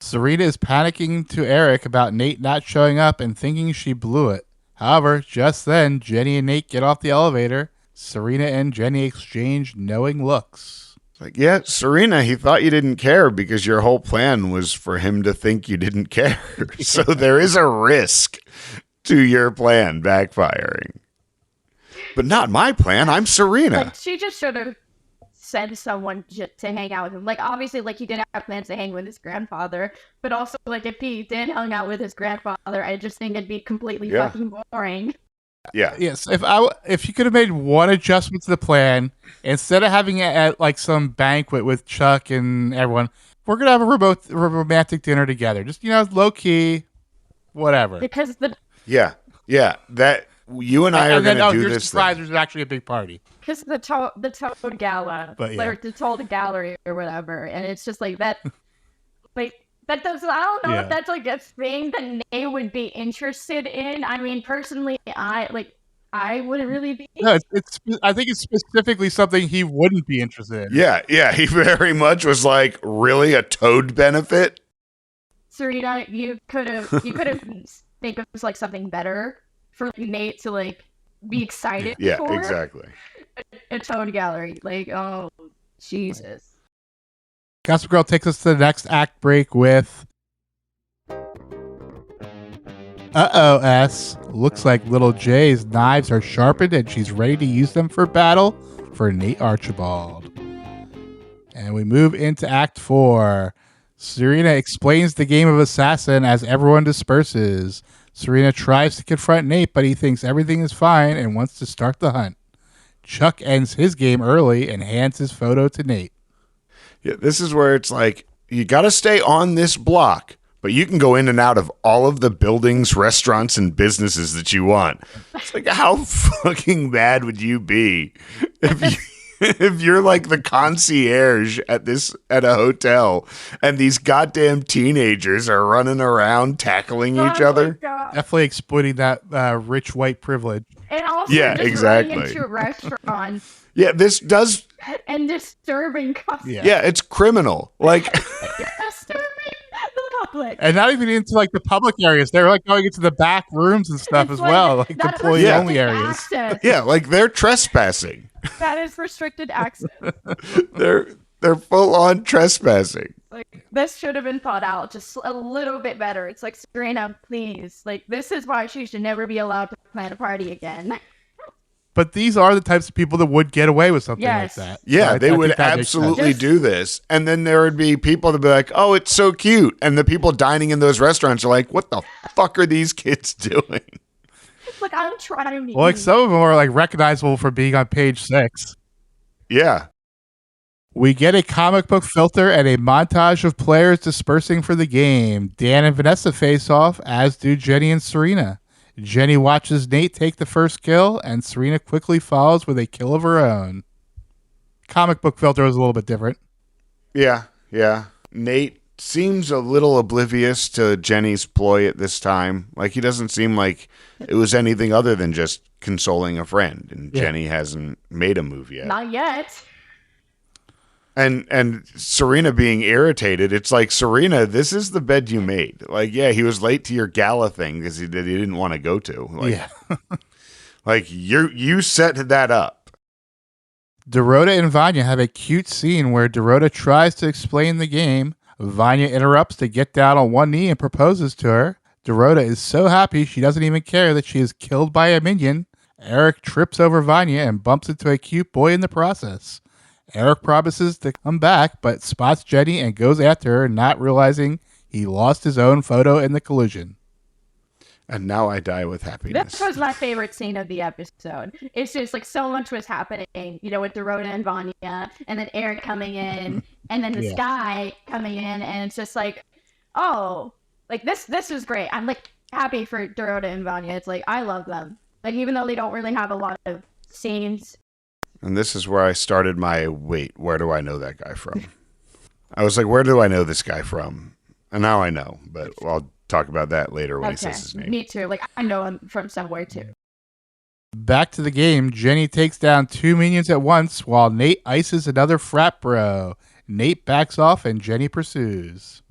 Serena is panicking to Eric about Nate not showing up and thinking she blew it. However, just then, Jenny and Nate get off the elevator. Serena and Jenny exchange knowing looks. Like, yeah, Serena, he thought you didn't care because your whole plan was for him to think you didn't care. So there is a risk to your plan backfiring. But not my plan. I'm Serena. Like, she just should have sent someone just to hang out with him. Like, obviously, like, he did have plans to hang with his grandfather, but also, like, if he did hang out with his grandfather, I just think it'd be completely fucking boring. Yeah. Yes. If you could have made one adjustment to the plan, instead of having it at like some banquet with Chuck and everyone, we're gonna have a romantic dinner together. Just, low key, whatever. Because Yeah. That you and I are going to do this. Surprise! There's actually a big party. Because the Toad Gala, or the Toad Gallery or whatever, and it's just like that. Like, that does. I don't know if that's like a thing that they would be interested in. I mean, personally, I wouldn't really be. No, I think it's specifically something he wouldn't be interested in. Yeah. He very much was like, really, a toad benefit? Serena, you could have think of like something better for Nate to like be excited for. Yeah, exactly. A Toad Gallery, like, oh Jesus. Gossip Girl takes us to the next act break with S. Looks like Little J's knives are sharpened and she's ready to use them for battle for Nate Archibald. And we move into Act 4. Serena explains the game of assassin as everyone disperses. Serena tries to confront Nate, but he thinks everything is fine and wants to start the hunt. Chuck ends his game early and hands his photo to Nate. Yeah, this is where it's like, you got to stay on this block, but you can go in and out of all of the buildings, restaurants, and businesses that you want. It's like, how fucking bad would you be if you're like the concierge at a hotel and these goddamn teenagers are running around tackling each other? Definitely exploiting that rich white privilege. And also exactly. Running into a restaurant. Yeah, this does. And disturbing customers. Yeah, it's criminal. Like, disturbing the public. And not even into like the public areas. They're like going into the back rooms and stuff as well, like the employee only areas. Access. Yeah, like they're trespassing. That is restricted access. They're full on trespassing. Like, this should have been thought out just a little bit better. It's like, Serena, please. Like, this is why she should never be allowed to plan a party again. But these are the types of people that would get away with something like that. Yeah, so they would absolutely do this. And then there would be people that would be like, oh, it's so cute. And the people dining in those restaurants are like, what the fuck are these kids doing? Like, I'm trying to. Well, like, some of them are like recognizable for being on page 6. Yeah. We get a comic book filter and a montage of players dispersing for the game. Dan and Vanessa face off, as do Jenny and Serena. Jenny watches Nate take the first kill, and Serena quickly follows with a kill of her own. Comic book filter was a little bit different. Yeah. Nate seems a little oblivious to Jenny's ploy at this time. Like, he doesn't seem like it was anything other than just consoling a friend, and Jenny hasn't made a move yet. Not yet. And Serena being irritated, it's like, Serena, this is the bed you made. Like, yeah, he was late to your gala thing because he didn't want to go to. Like, like you set that up. Dorota and Vanya have a cute scene where Dorota tries to explain the game. Vanya interrupts to get down on one knee and proposes to her. Dorota is so happy she doesn't even care that she is killed by a minion. Eric trips over Vanya and bumps into a cute boy in the process. Eric promises to come back, but spots Jenny and goes after her, not realizing he lost his own photo in the collision. And now I die with happiness. This was my favorite scene of the episode. It's just like so much was happening, with Dorota and Vanya, and then Eric coming in, and then this guy coming in, and it's just like, oh, like this is great. I'm like happy for Dorota and Vanya. It's like, I love them. Like, even though they don't really have a lot of scenes. And this is where I started my, wait, where do I know that guy from? I was like, where do I know this guy from? And now I know, but I'll talk about that later when he says his name. Me too. Like, I know him from somewhere too. Back to the game, Jenny takes down 2 minions at once while Nate ices another frat bro. Nate backs off and Jenny pursues.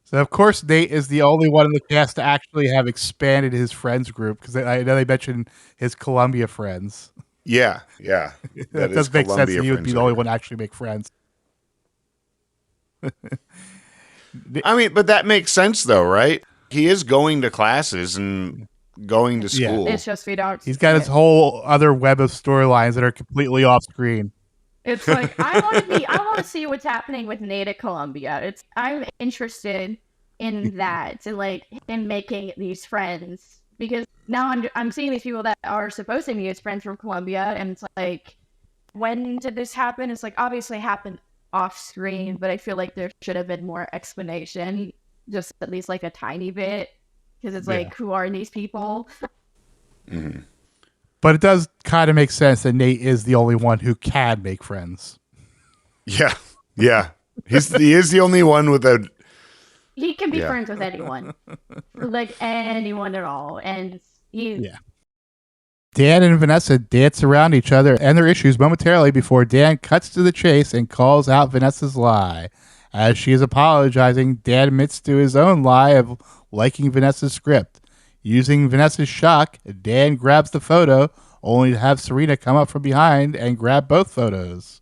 So, of course, Nate is the only one in the cast to actually have expanded his friends group, because I know they mentioned his Columbia friends. Yeah. That does make sense that he would be the only one to actually make friends. I mean, but that makes sense, though, right? He is going to classes and going to school. It's just He's got his whole other web of storylines that are completely off screen. It's like, I want to see what's happening with Nate at Columbia. I'm interested in that, and like in making these friends, because now I'm seeing these people that are supposed to be his friends from Columbia, and it's like, when did this happen? It's like, obviously happened off screen, but I feel like there should have been more explanation, just at least like a tiny bit, because it's like, who are these people? Mm-hmm. But it does kind of make sense that Nate is the only one who can make friends. Yeah. He is the only one with a... He can be friends with anyone. Like, anyone at all. And Dan and Vanessa dance around each other and their issues momentarily before Dan cuts to the chase and calls out Vanessa's lie. As she is apologizing, Dan admits to his own lie of liking Vanessa's script. Using Vanessa's shock, Dan grabs the photo, only to have Serena come up from behind and grab both photos.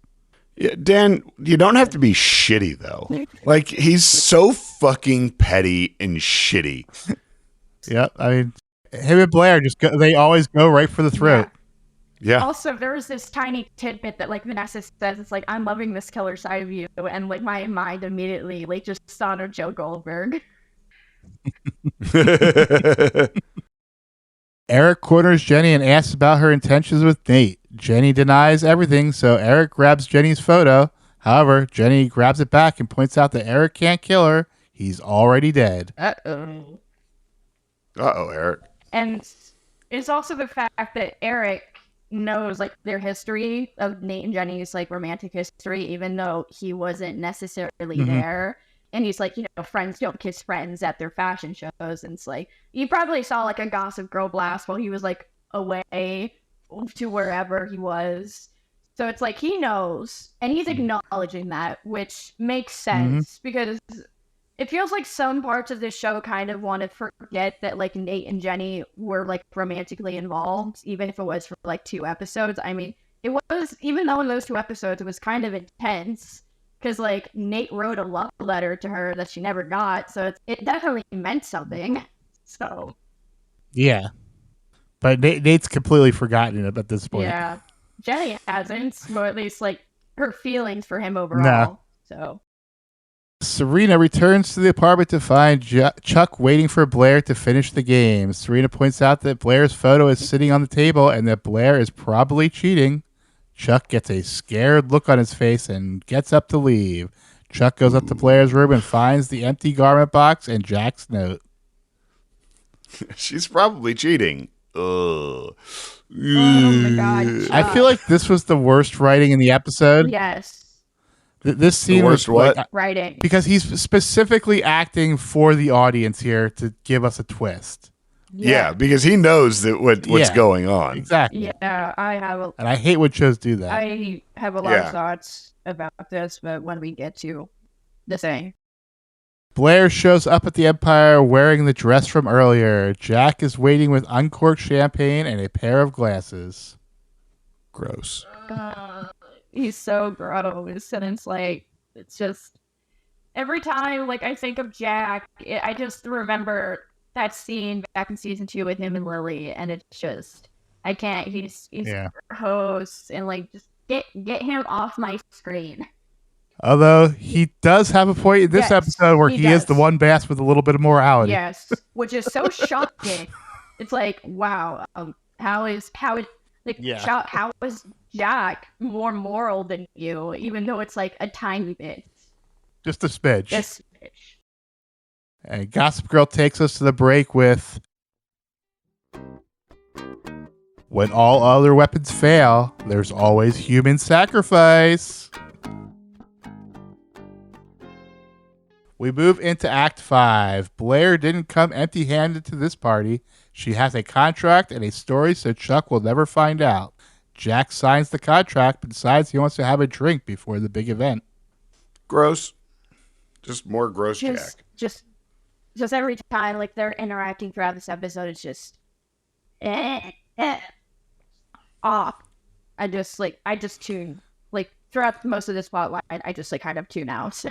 Yeah, Dan, you don't have to be shitty, though. Like, he's so fucking petty and shitty. Yep, I mean, him and Blair they always go right for the throat. Yeah. Also, there was this tiny tidbit that like Vanessa says, it's like, I'm loving this killer side of you, and like my mind immediately like just thought of Joe Goldberg. Eric corners Jenny and asks about her intentions with Nate. Jenny denies everything, so Eric grabs Jenny's photo. However, Jenny grabs it back and points out that Eric can't kill her. He's already dead. Uh-oh, Eric. And it's also the fact that Eric knows like their history of Nate and Jenny's like romantic history, even though he wasn't necessarily there. And he's like, friends don't kiss friends at their fashion shows. And it's like, you probably saw like a Gossip Girl blast while he was like away to wherever he was. So it's like, he knows, and he's acknowledging that, which makes sense because it feels like some parts of this show kind of want to forget that like Nate and Jenny were like romantically involved, even if it was for like 2 episodes. I mean, it was, even though in those 2 episodes it was kind of intense, because like Nate wrote a love letter to her that she never got, so it definitely meant something. So yeah, but Nate's completely forgotten it at this point. Yeah, Jenny hasn't, or at least like her feelings for him overall. So Serena returns to the apartment to find Chuck waiting for Blair to finish the game. Serena points out that Blair's photo is sitting on the table and that Blair is probably cheating. Chuck gets a scared look on his face and gets up to leave. Chuck goes up to Blair's room and finds the empty garment box and Jack's note. She's probably cheating. Ugh. oh my god, Chuck. I feel like this was the worst writing in the episode. Yes. This The scene worst was like what? Writing. because he's specifically acting for the audience here to give us a twist. Yeah, because he knows that what's Yeah. going on. Exactly. Yeah, And I hate when shows do that. I have a lot Yeah. of thoughts about this, but when we get to the thing. Blair shows up at the Empire wearing the dress from earlier. Jack is waiting with uncorked champagne and a pair of glasses. Gross. He's so gross, and it's just every time I think of Jack, I just remember that scene back in season 2 with him and Lily, and it's just I can't. He's gross, and just get him off my screen. Although he does have a point in this episode where he is the one bass with a little bit of morality. Yes, which is so shocking. It's like, wow, how is Jack more moral than you, even though it's like a tiny bit. Just a smidge. And Gossip Girl takes us to the break with, when all other weapons fail, there's always human sacrifice. We move into Act 5. Blair didn't come empty-handed to this party. She has a contract and a story so Chuck will never find out. Jack signs the contract but decides he wants to have a drink before the big event. Gross. Just more gross Jack. Just every time they're interacting throughout this episode, it's just off. I just tune. Throughout most of this plotline, I just kind of tune out.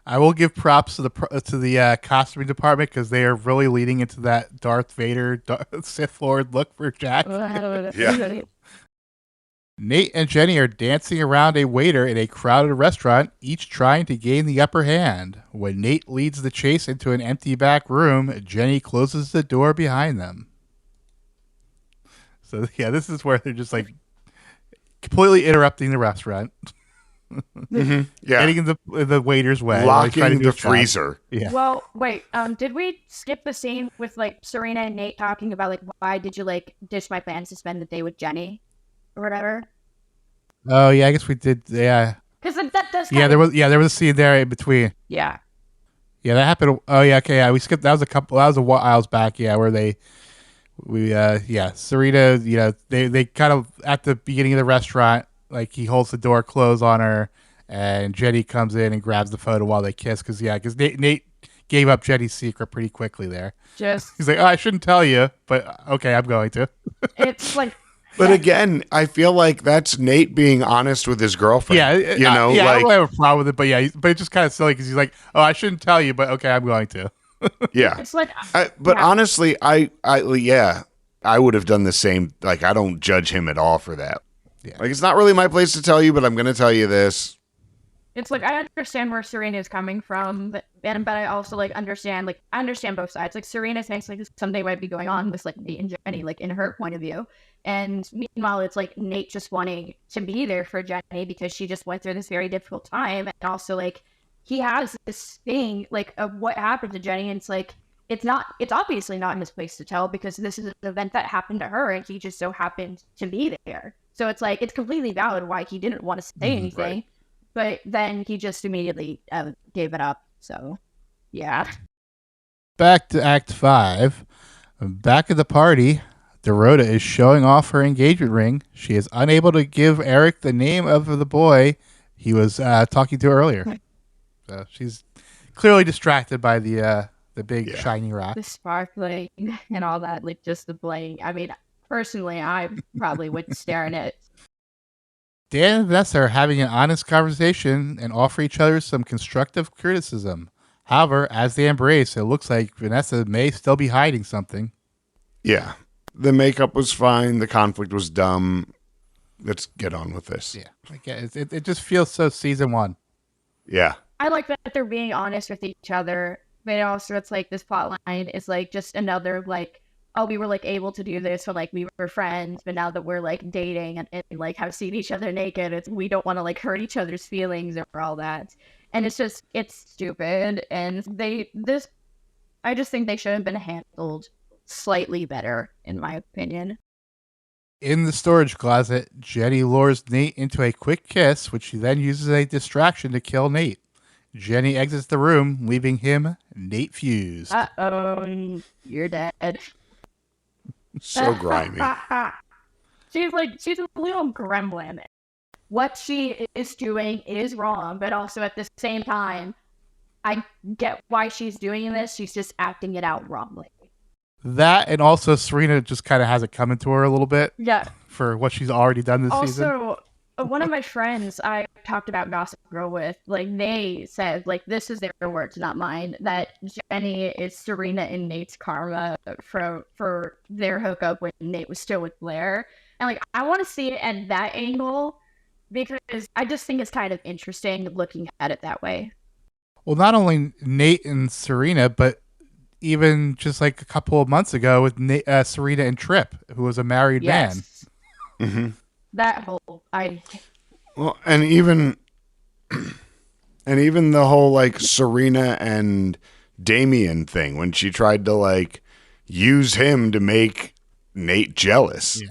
I will give props to the costuming department because they are really leading into that Darth Vader Sith Lord look for Jack. Yeah. Nate and Jenny are dancing around a waiter in a crowded restaurant, each trying to gain the upper hand. When Nate leads the chase into an empty back room, Jenny closes the door behind them. So yeah, this is where they're just completely interrupting the restaurant. Mm-hmm. Yeah, getting in the waiter's way, locking the freezer. Yeah. Well, wait. Did we skip the scene with Serena and Nate talking about why did you ditch my plans to spend the day with Jenny, or whatever? Oh yeah, I guess we did. Yeah. Because that does. There was a scene there in between. Yeah. Yeah, that happened. Oh yeah, okay, yeah, we skipped. That was a while back. Yeah, where Serena. They kind of at the beginning of the restaurant. He holds the door closed on her, and Jenny comes in and grabs the photo while they kiss. Because Nate gave up Jenny's secret pretty quickly there. He's like, oh, I shouldn't tell you, but okay, I'm going to. It's But again, I feel like that's Nate being honest with his girlfriend. Yeah, I don't have a problem with it, but it's just kind of silly because he's like, oh, I shouldn't tell you, but okay, I'm going to. Yeah, it's honestly, I would have done the same. I don't judge him at all for that. Yeah. It's not really my place to tell you, but I'm going to tell you this. It's I understand where Serena is coming from, but I also understand I understand both sides. Serena thinks something might be going on with Nate and Jenny, in her point of view, and meanwhile it's Nate just wanting to be there for Jenny because she just went through this very difficult time, and also he has this thing of what happened to Jenny, and it's obviously not in his place to tell because this is an event that happened to her, and he just so happened to be there. So it's completely valid why he didn't want to say anything, right. But then he just immediately gave it up. So, yeah. Back to Act 5. Back at the party, Dorota is showing off her engagement ring. She is unable to give Eric the name of the boy he was talking to earlier. So she's clearly distracted by the big shiny rock. The sparkling and all that, just the bling. I mean, personally, I probably wouldn't stare at it. Dan and Vanessa are having an honest conversation and offer each other some constructive criticism. However, as they embrace, it looks like Vanessa may still be hiding something. Yeah. The makeup was fine. The conflict was dumb. Let's get on with this. Yeah. It just feels so season 1. Yeah. I like that they're being honest with each other. But also, it's this plot line is just another oh, we were able to do this, so we were friends, but now that we're dating and have seen each other naked, we don't want to hurt each other's feelings or all that. And it's stupid. And I just think they should have been handled slightly better, in my opinion. In the storage closet, Jenny lures Nate into a quick kiss, which she then uses as a distraction to kill Nate. Jenny exits the room, leaving him Nate fused. Uh-oh, you're dead. So grimy. She's a little gremlin. What she is doing is wrong, but also at the same time, I get why she's doing this. She's just acting it out wrongly. That and also Serena just kind of has it coming to her a little bit. Yeah. For what she's already done this season. Also, one of my friends I talked about Gossip Girl with, like, they said, like, this is their words, not mine, that Jenny is Serena and Nate's karma for their hookup when Nate was still with Blair. And, like, I want to see it at that angle because I just think it's kind of interesting looking at it that way. Well, not only Nate and Serena, but even just like a couple of months ago with Serena and Tripp, who was a married man. Mm-hmm. That whole Well, and even the whole like Serena and Damien thing when she tried to like use him to make Nate jealous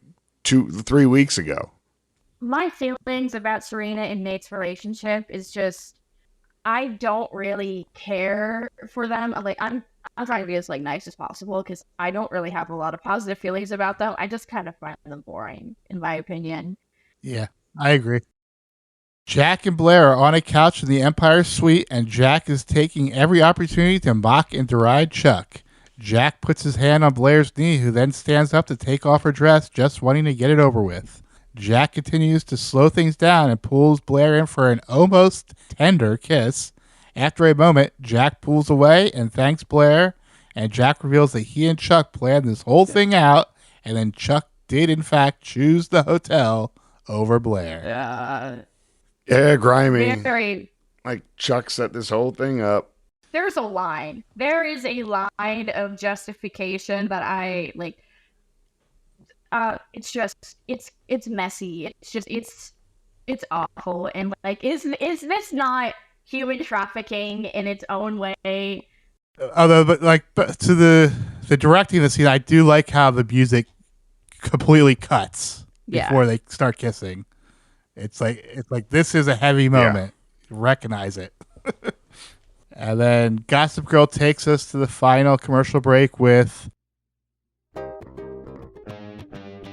3 weeks ago. My feelings about Serena and Nate's relationship is just I don't really care for them. Like I'm trying to be as like nice as possible because I don't really have a lot of positive feelings about them. I just kind of find them boring, in my opinion. Yeah, I agree. Jack and Blair are on a couch in the Empire Suite, and Jack is taking every opportunity to mock and deride Chuck. Jack puts his hand on Blair's knee, who then stands up to take off her dress, just wanting to get it over with. Jack continues to slow things down and pulls Blair in for an almost tender kiss. After a moment, Jack pulls away and thanks Blair, and Jack reveals that he and Chuck planned this whole thing out, and then Chuck did in fact choose the hotel over Blair. Yeah, grimy. Very. Like Chuck set this whole thing up. There's a line. There is a line of justification that I like. It's just it's messy. It's awful. And like, is this not human trafficking in its own way? Although, but to the directing of the scene, I do like how the music completely cuts before they start kissing. It's like this is a heavy moment. Recognize it. And then Gossip Girl takes us to the final commercial break with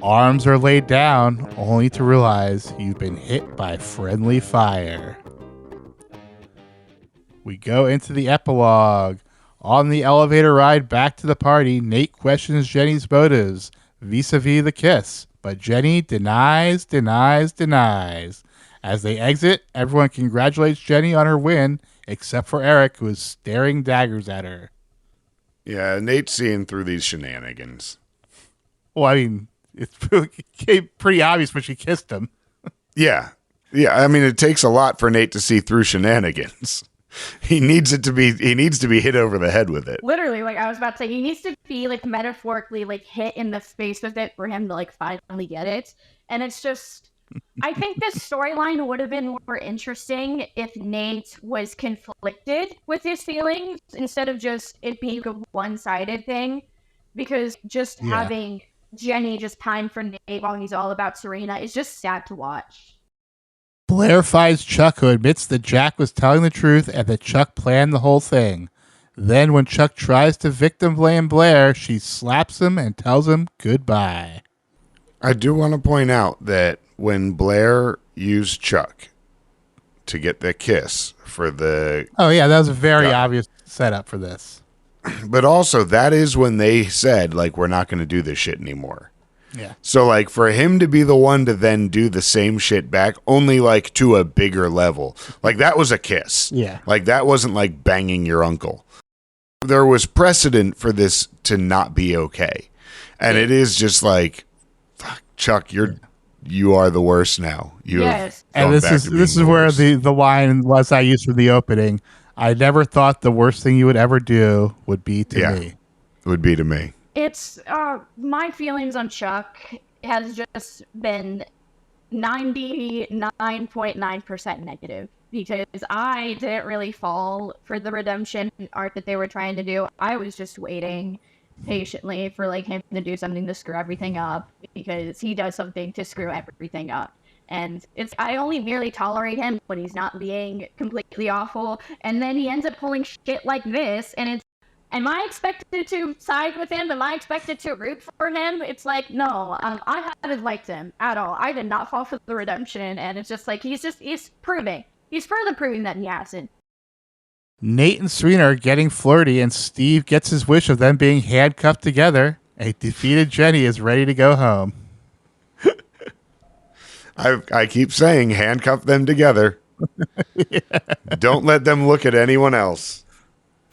arms are laid down only to realize you've been hit by friendly fire. We go into the epilogue. On the elevator ride back to the party, Nate questions Jenny's motives vis-a-vis the kiss, but Jenny denies. As they exit, everyone congratulates Jenny on her win, except for Eric, who is staring daggers at her. Yeah, Nate's seeing through these shenanigans. Well, I mean, it became pretty obvious when she kissed him. Yeah. I mean, it takes a lot for Nate to see through shenanigans. He needs to be hit over the head with it. Literally, like I was about to say, he needs to be like metaphorically like hit in the face with it for him to like finally get it. And it's just, I think this storyline would have been more interesting if Nate was conflicted with his feelings instead of just it being a one-sided thing. Because just having Jenny just pine for Nate while he's all about Serena is just sad to watch. Blair finds Chuck, who admits that Jack was telling the truth and that Chuck planned the whole thing. Then when Chuck tries to victim blame Blair, she slaps him and tells him goodbye. I do want to point out that when Blair used Chuck to get the kiss for the... Oh, yeah, that was a very obvious setup for this. But also, that is when they said, like, we're not going to do this shit anymore. Yeah. So, like, for him to be the one to then do the same shit back, only, like, to a bigger level. Like, that was a kiss. Yeah. Like, that wasn't, like, banging your uncle. There was precedent for this to not be okay. And it is just like, fuck, Chuck, you are the worst now. And this is where the line was I used from the opening. I never thought the worst thing you would ever do would be to me. Would be to me. It's my feelings on Chuck has just been 99.9% negative because I didn't really fall for the redemption arc that they were trying to do. I was just waiting, patiently for like him to do something to screw everything up, because he does something to screw everything up. And it's I only merely tolerate him when he's not being completely awful, and then he ends up pulling shit like this, and it's am I expected to side with him? Am I expected to root for him? It's like, no, I haven't liked him at all. I did not fall for the redemption, and it's just like he's further proving that he hasn't. Nate and Serena are getting flirty, and Steve gets his wish of them being handcuffed together. A defeated Jenny is ready to go home. I keep saying handcuff them together. Yeah. Don't let them look at anyone else.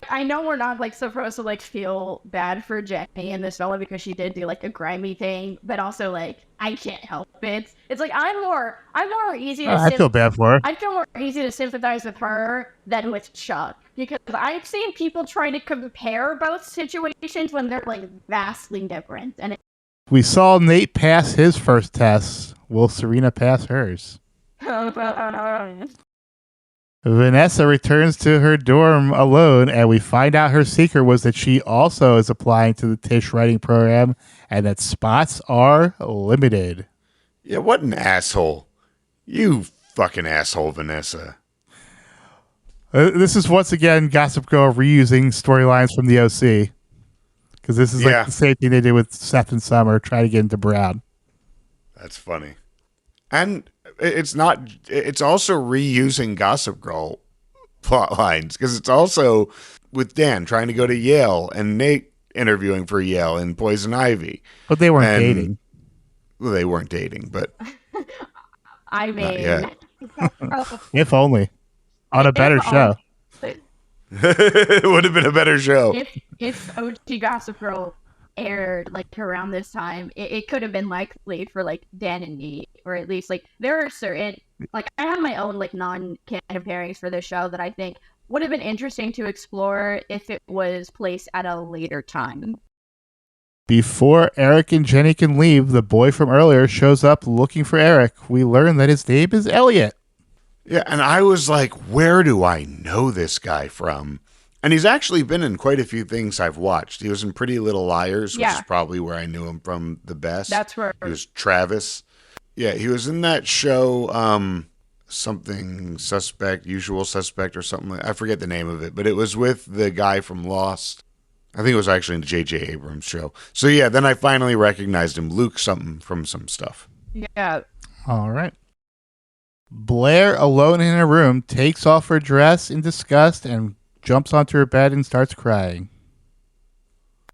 I know we're not like supposed to like feel bad for Jenny in this fella because she did do like a grimy thing, but also like I can't help it. It's like I'm more easy to I feel bad for her. I feel more easy to sympathize with her than with Chuck, because I've seen people try to compare both situations when they're like vastly different. And we saw Nate pass his first test. Will Serena pass hers? Vanessa returns to her dorm alone, and we find out her secret was that she also is applying to the Tisch writing program and that spots are limited. Yeah, what an asshole. You fucking asshole, Vanessa. This is once again Gossip Girl reusing storylines from the OC. Because this is like the same thing they did with Seth and Summer, trying to get into Brown. That's funny. And it's also reusing Gossip Girl plot lines, because it's also with Dan trying to go to Yale and Nate interviewing for Yale and Poison Ivy. But they weren't dating. Well, they weren't dating, but I mean, if only on a better show. It would have been a better show. If OG Gossip Girl aired like around this time, it could have been likely for like Dan and me, or at least like there are certain like I have my own like non-canon pairings for this show that I think would have been interesting to explore if it was placed at a later time. Before Eric and Jenny can leave, the boy from earlier shows up looking for Eric. We learn that his name is Elliot. Yeah, and I was like, where do I know this guy from? And he's actually been in quite a few things I've watched. He was in Pretty Little Liars, which is probably where I knew him from the best. That's where he was Travis. Yeah, he was in that show, something suspect, usual suspect, or something. I forget the name of it, but it was with the guy from Lost. I think it was actually in the J.J. Abrams show. So yeah, then I finally recognized him, Luke something from some stuff. Yeah. All right. Blair, alone in her room, takes off her dress in disgust and jumps onto her bed and starts crying.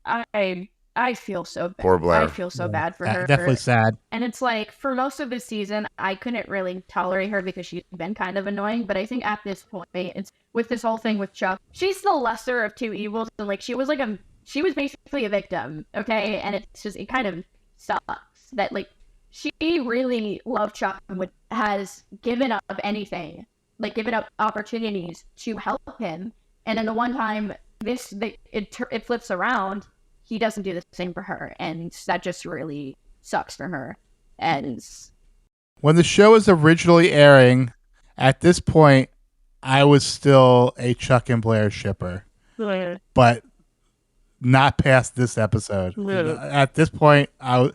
I feel so bad. Poor Blair. I feel so bad for her. Definitely sad. And it's like, for most of the season, I couldn't really tolerate her because she's been kind of annoying. But I think at this point, it's with this whole thing with Chuck, she's the lesser of two evils. And like, she was basically a victim. Okay. And it's just, it kind of sucks that like, she really loved Chuck and has given up anything, like given up opportunities to help him. And then the one time it flips around, he doesn't do the same for her, and that just really sucks for her. And when the show was originally airing, at this point, I was still a Chuck and Blair shipper, but not past this episode. At this point, I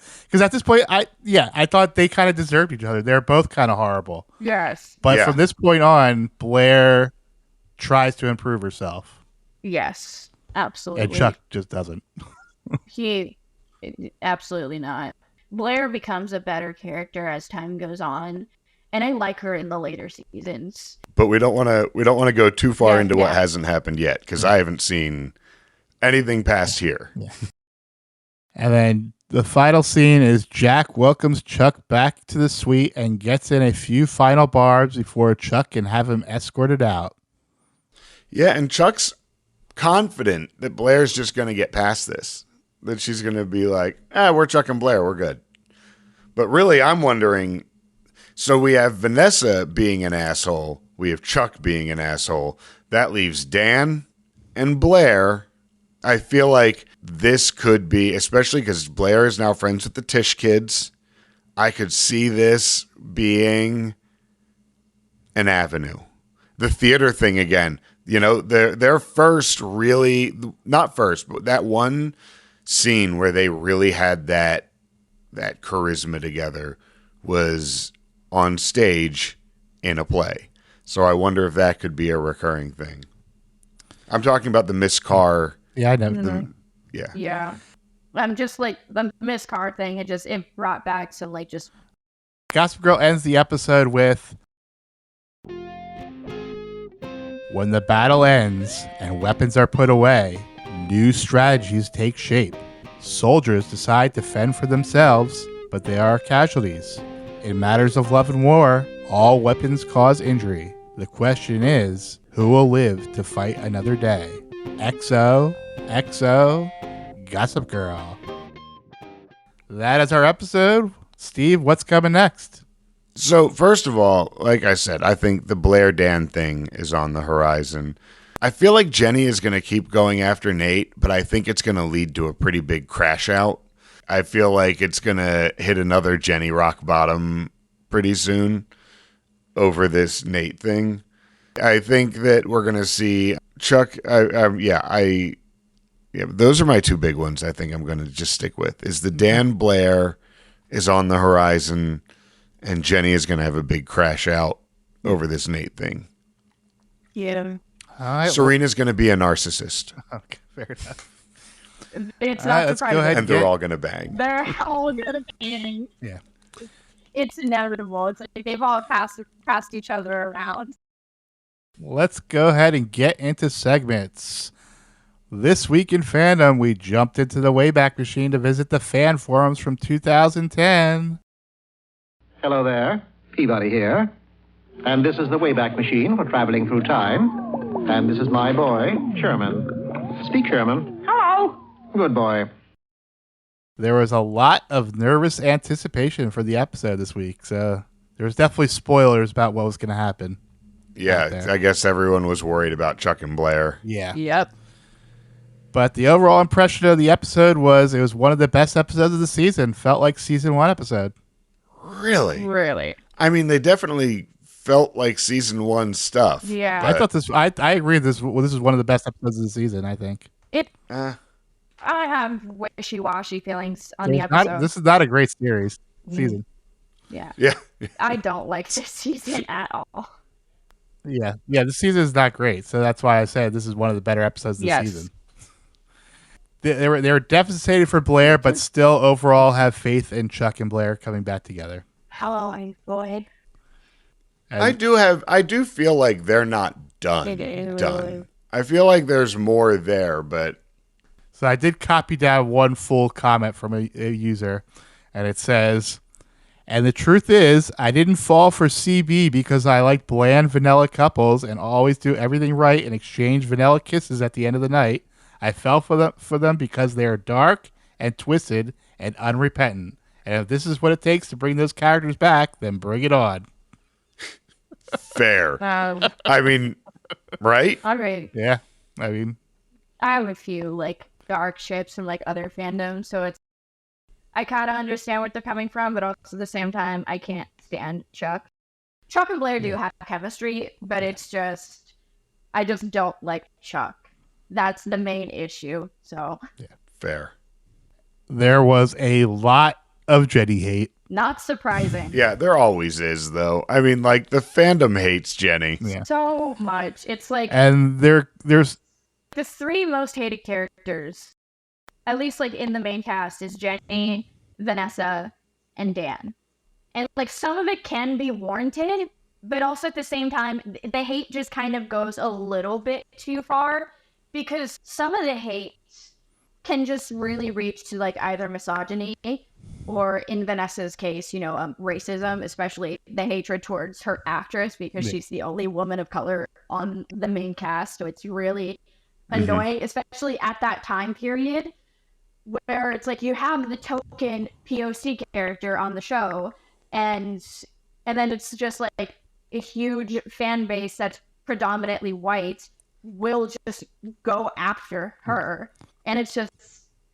thought they kind of deserved each other. They're both kind of horrible. Yes, but from this point on, Blair tries to improve herself. Yes, absolutely. And Chuck just doesn't. He absolutely not. Blair becomes a better character as time goes on, and I like her in the later seasons. But we don't want to go too far into what hasn't happened yet, because I haven't seen anything past here. Yeah. And then the final scene is Jack welcomes Chuck back to the suite and gets in a few final barbs before Chuck can have him escorted out. Yeah, and Chuck's confident that Blair's just going to get past this. That she's going to be like, we're Chuck and Blair, we're good. But really, I'm wondering, so we have Vanessa being an asshole, we have Chuck being an asshole, that leaves Dan and Blair. I feel like this could be, especially because Blair is now friends with the Tisch kids, I could see this being an avenue. The theater thing again, you know, their first really, not first, but that one scene where they really had that charisma together was on stage in a play. So I wonder if that could be a recurring thing. I'm talking about the Miss Carr. Yeah, I know. Yeah. Yeah. I'm just like the Miss Carr thing. It brought back some like just. Gossip Girl ends the episode with, when the battle ends and weapons are put away, new strategies take shape. Soldiers decide to fend for themselves, but they are casualties. In matters of love and war, all weapons cause injury. The question is, who will live to fight another day? XO, Gossip Girl. That is our episode. Steve, what's coming next? So, first of all, like I said, I think the Blair Dan thing is on the horizon. I feel like Jenny is going to keep going after Nate, but I think it's going to lead to a pretty big crash out. I feel like it's going to hit another Jenny rock bottom pretty soon over this Nate thing. I think that we're going to see Chuck. Those are my two big ones. I think I'm going to just stick with is the Dan Blair is on the horizon, and Jenny is going to have a big crash out over this Nate thing. Yeah. All right, Serena's going to be a narcissist. Okay, fair enough. It's All right, not let's go surprising. ahead. And they're all going to bang. They're all gonna bang. Yeah. It's inevitable. It's like they've all passed each other around. Let's go ahead and get into segments. This week in fandom, we jumped into the Wayback Machine to visit the fan forums from 2010. Hello there, Peabody here. And this is the Wayback Machine for traveling through time. And this is my boy, Sherman. Speak, Sherman. Hello. Good boy. There was a lot of nervous anticipation for the episode this week, so there was definitely spoilers about what was going to happen. Yeah, I guess everyone was worried about Chuck and Blair. Yeah. Yep. But the overall impression of the episode was it was one of the best episodes of the season. Felt like season 1 episode. Really? Really. I mean, they definitely felt like season 1 stuff. Yeah. I thought this. I agree. This is one of the best episodes of the season. I think. I have wishy-washy feelings on the episode. This is not a great season. Yeah. Yeah. I don't like this season at all. Yeah. The season is not great, so that's why I said this is one of the better episodes of the season. They were devastated for Blair, but still overall have faith in Chuck and Blair coming back together. Hello, go ahead. I do feel like they're not done. I feel like there's more there, but So I did copy down one full comment from a user, and it says, and the truth is, I didn't fall for CB because I like bland vanilla couples and always do everything right and exchange vanilla kisses at the end of the night. I fell for them because they are dark and twisted and unrepentant. And if this is what it takes to bring those characters back, then bring it on. fair. I mean, right? All right. Yeah, I mean, I have a few like dark ships and like other fandoms, so I kind of understand where they're coming from, but also at the same time, I can't stand Chuck. Chuck and Blair do have chemistry, but it's just I just don't like Chuck. That's the main issue. So Fair. there was a lot of Jenny hate. not surprising. Yeah, there always is, though. I mean, like, the fandom hates Jenny. Yeah, So much. It's like and there's the three most hated characters, at least like in the main cast, is Jenny, Vanessa, and Dan. And like some of it can be warranted, but also at the same time, the hate just kind of goes a little bit too far because some of the hate can just really reach to like either misogyny or in Vanessa's case, racism, especially the hatred towards her actress because she's the only woman of color on the main cast. So it's really annoying, especially at that time period where it's like you have the token POC character on the show and then it's just like a huge fan base that's predominantly white will just go after her. And it's just,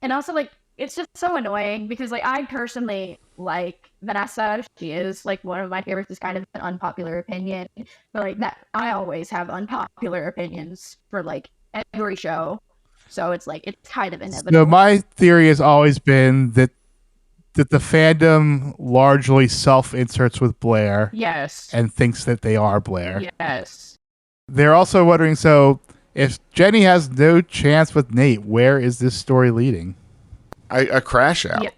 and also like, it's just so annoying because like I personally like Vanessa. She is like one of my favorites. It's kind of an unpopular opinion, but like that I always have unpopular opinions for like every show. So it's like it's kind of So inevitable. my theory has always been that the fandom largely self-inserts with Blair Yes. and thinks that they are Blair. Yes. They're also wondering, so if Jenny has no chance with Nate, where is this story leading? A crash out. Yes.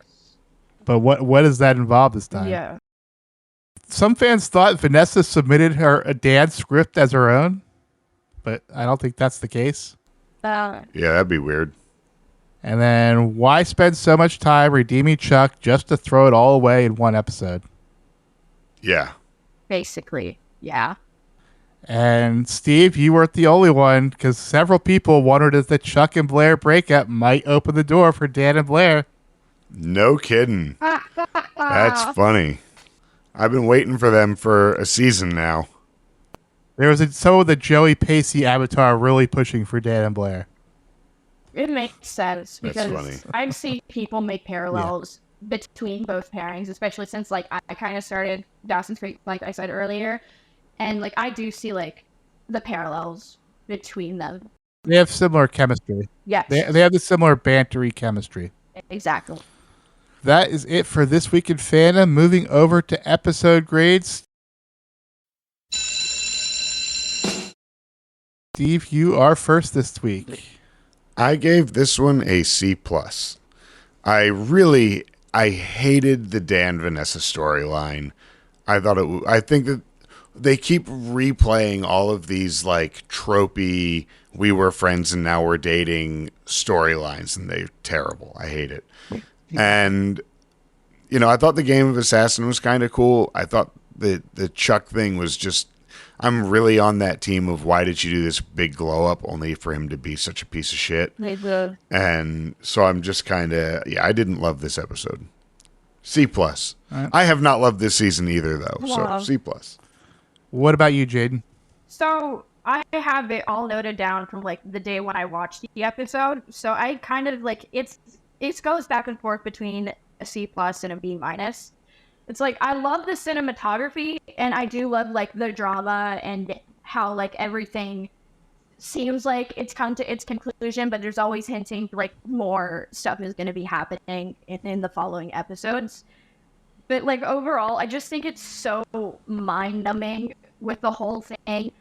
But what does that involve this time? Yeah. Some fans thought Vanessa submitted a dance script as her own, but I don't think that's the case. Yeah, that'd be weird. And then why spend so much time redeeming Chuck just to throw it all away in one episode? Yeah. Basically, yeah. And Steve, you weren't the only one, because several people wondered if the Chuck and Blair breakup might open the door for Dan and Blair. No kidding. That's funny. I've been waiting for them for a season now. There was some of the Joey Pacey avatar really pushing for Dan and Blair. It makes sense That's because funny. I've seen people make parallels between both pairings, especially since like I kind of started Dawson's Creek, like I said earlier, and like I do see like the parallels between them. They have similar chemistry. Yes, They have the similar bantery chemistry. exactly. That is it for This Week in Fandom. Moving over to episode grades. Steve, you are first this week. I gave this one a C+. I hated the Dan Vanessa storyline. I think that they keep replaying all of these like tropey, we were friends and now we're dating storylines, and they're terrible. I hate it. And, you know, I thought the Game of Assassin was kind of cool. I thought the Chuck thing was just, I'm really on that team of why did you do this big glow up only for him to be such a piece of shit. And so I'm just kind of, I didn't love this episode. C+. Right. I have not loved this season either, though. Wow. So C+. What about you, Jaiden? So I have it all noted down from like the day when I watched the episode. So I kind of like it goes back and forth between a C+ and a B-. It's like I love the cinematography and I do love like the drama and how like everything seems like it's come to its conclusion, but there's always hinting like more stuff is going to be happening in the following episodes. But like overall, I just think it's so mind-numbing with the whole thing.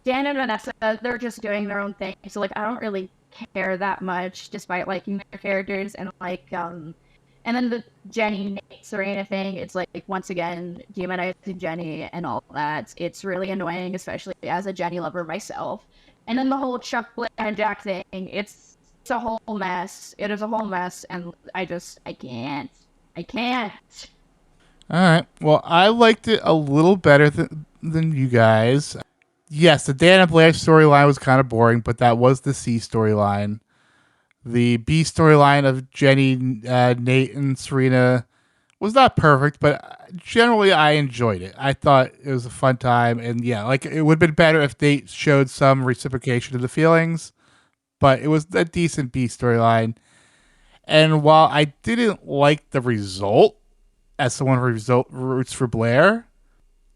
Dan and Vanessa, they're just doing their own thing, so like I don't really care that much, despite liking their characters. And like and then the Jenny Nate Serena thing, it's like once again demonizing Jenny and all that. It's really annoying, especially as a Jenny lover myself. And then the whole Chuck Blair and Jack thing, it's a whole mess. It is a whole mess, and I can't. All right. Well, I liked it a little better than you guys. Yes, the Dan and Blair storyline was kind of boring, but that was the C storyline. The B storyline of Jenny, Nate, and Serena was not perfect, but generally I enjoyed it. I thought it was a fun time, and yeah, like it would have been better if Nate showed some reciprocation of the feelings, but it was a decent B storyline. And while I didn't like the result, as someone who roots for Blair,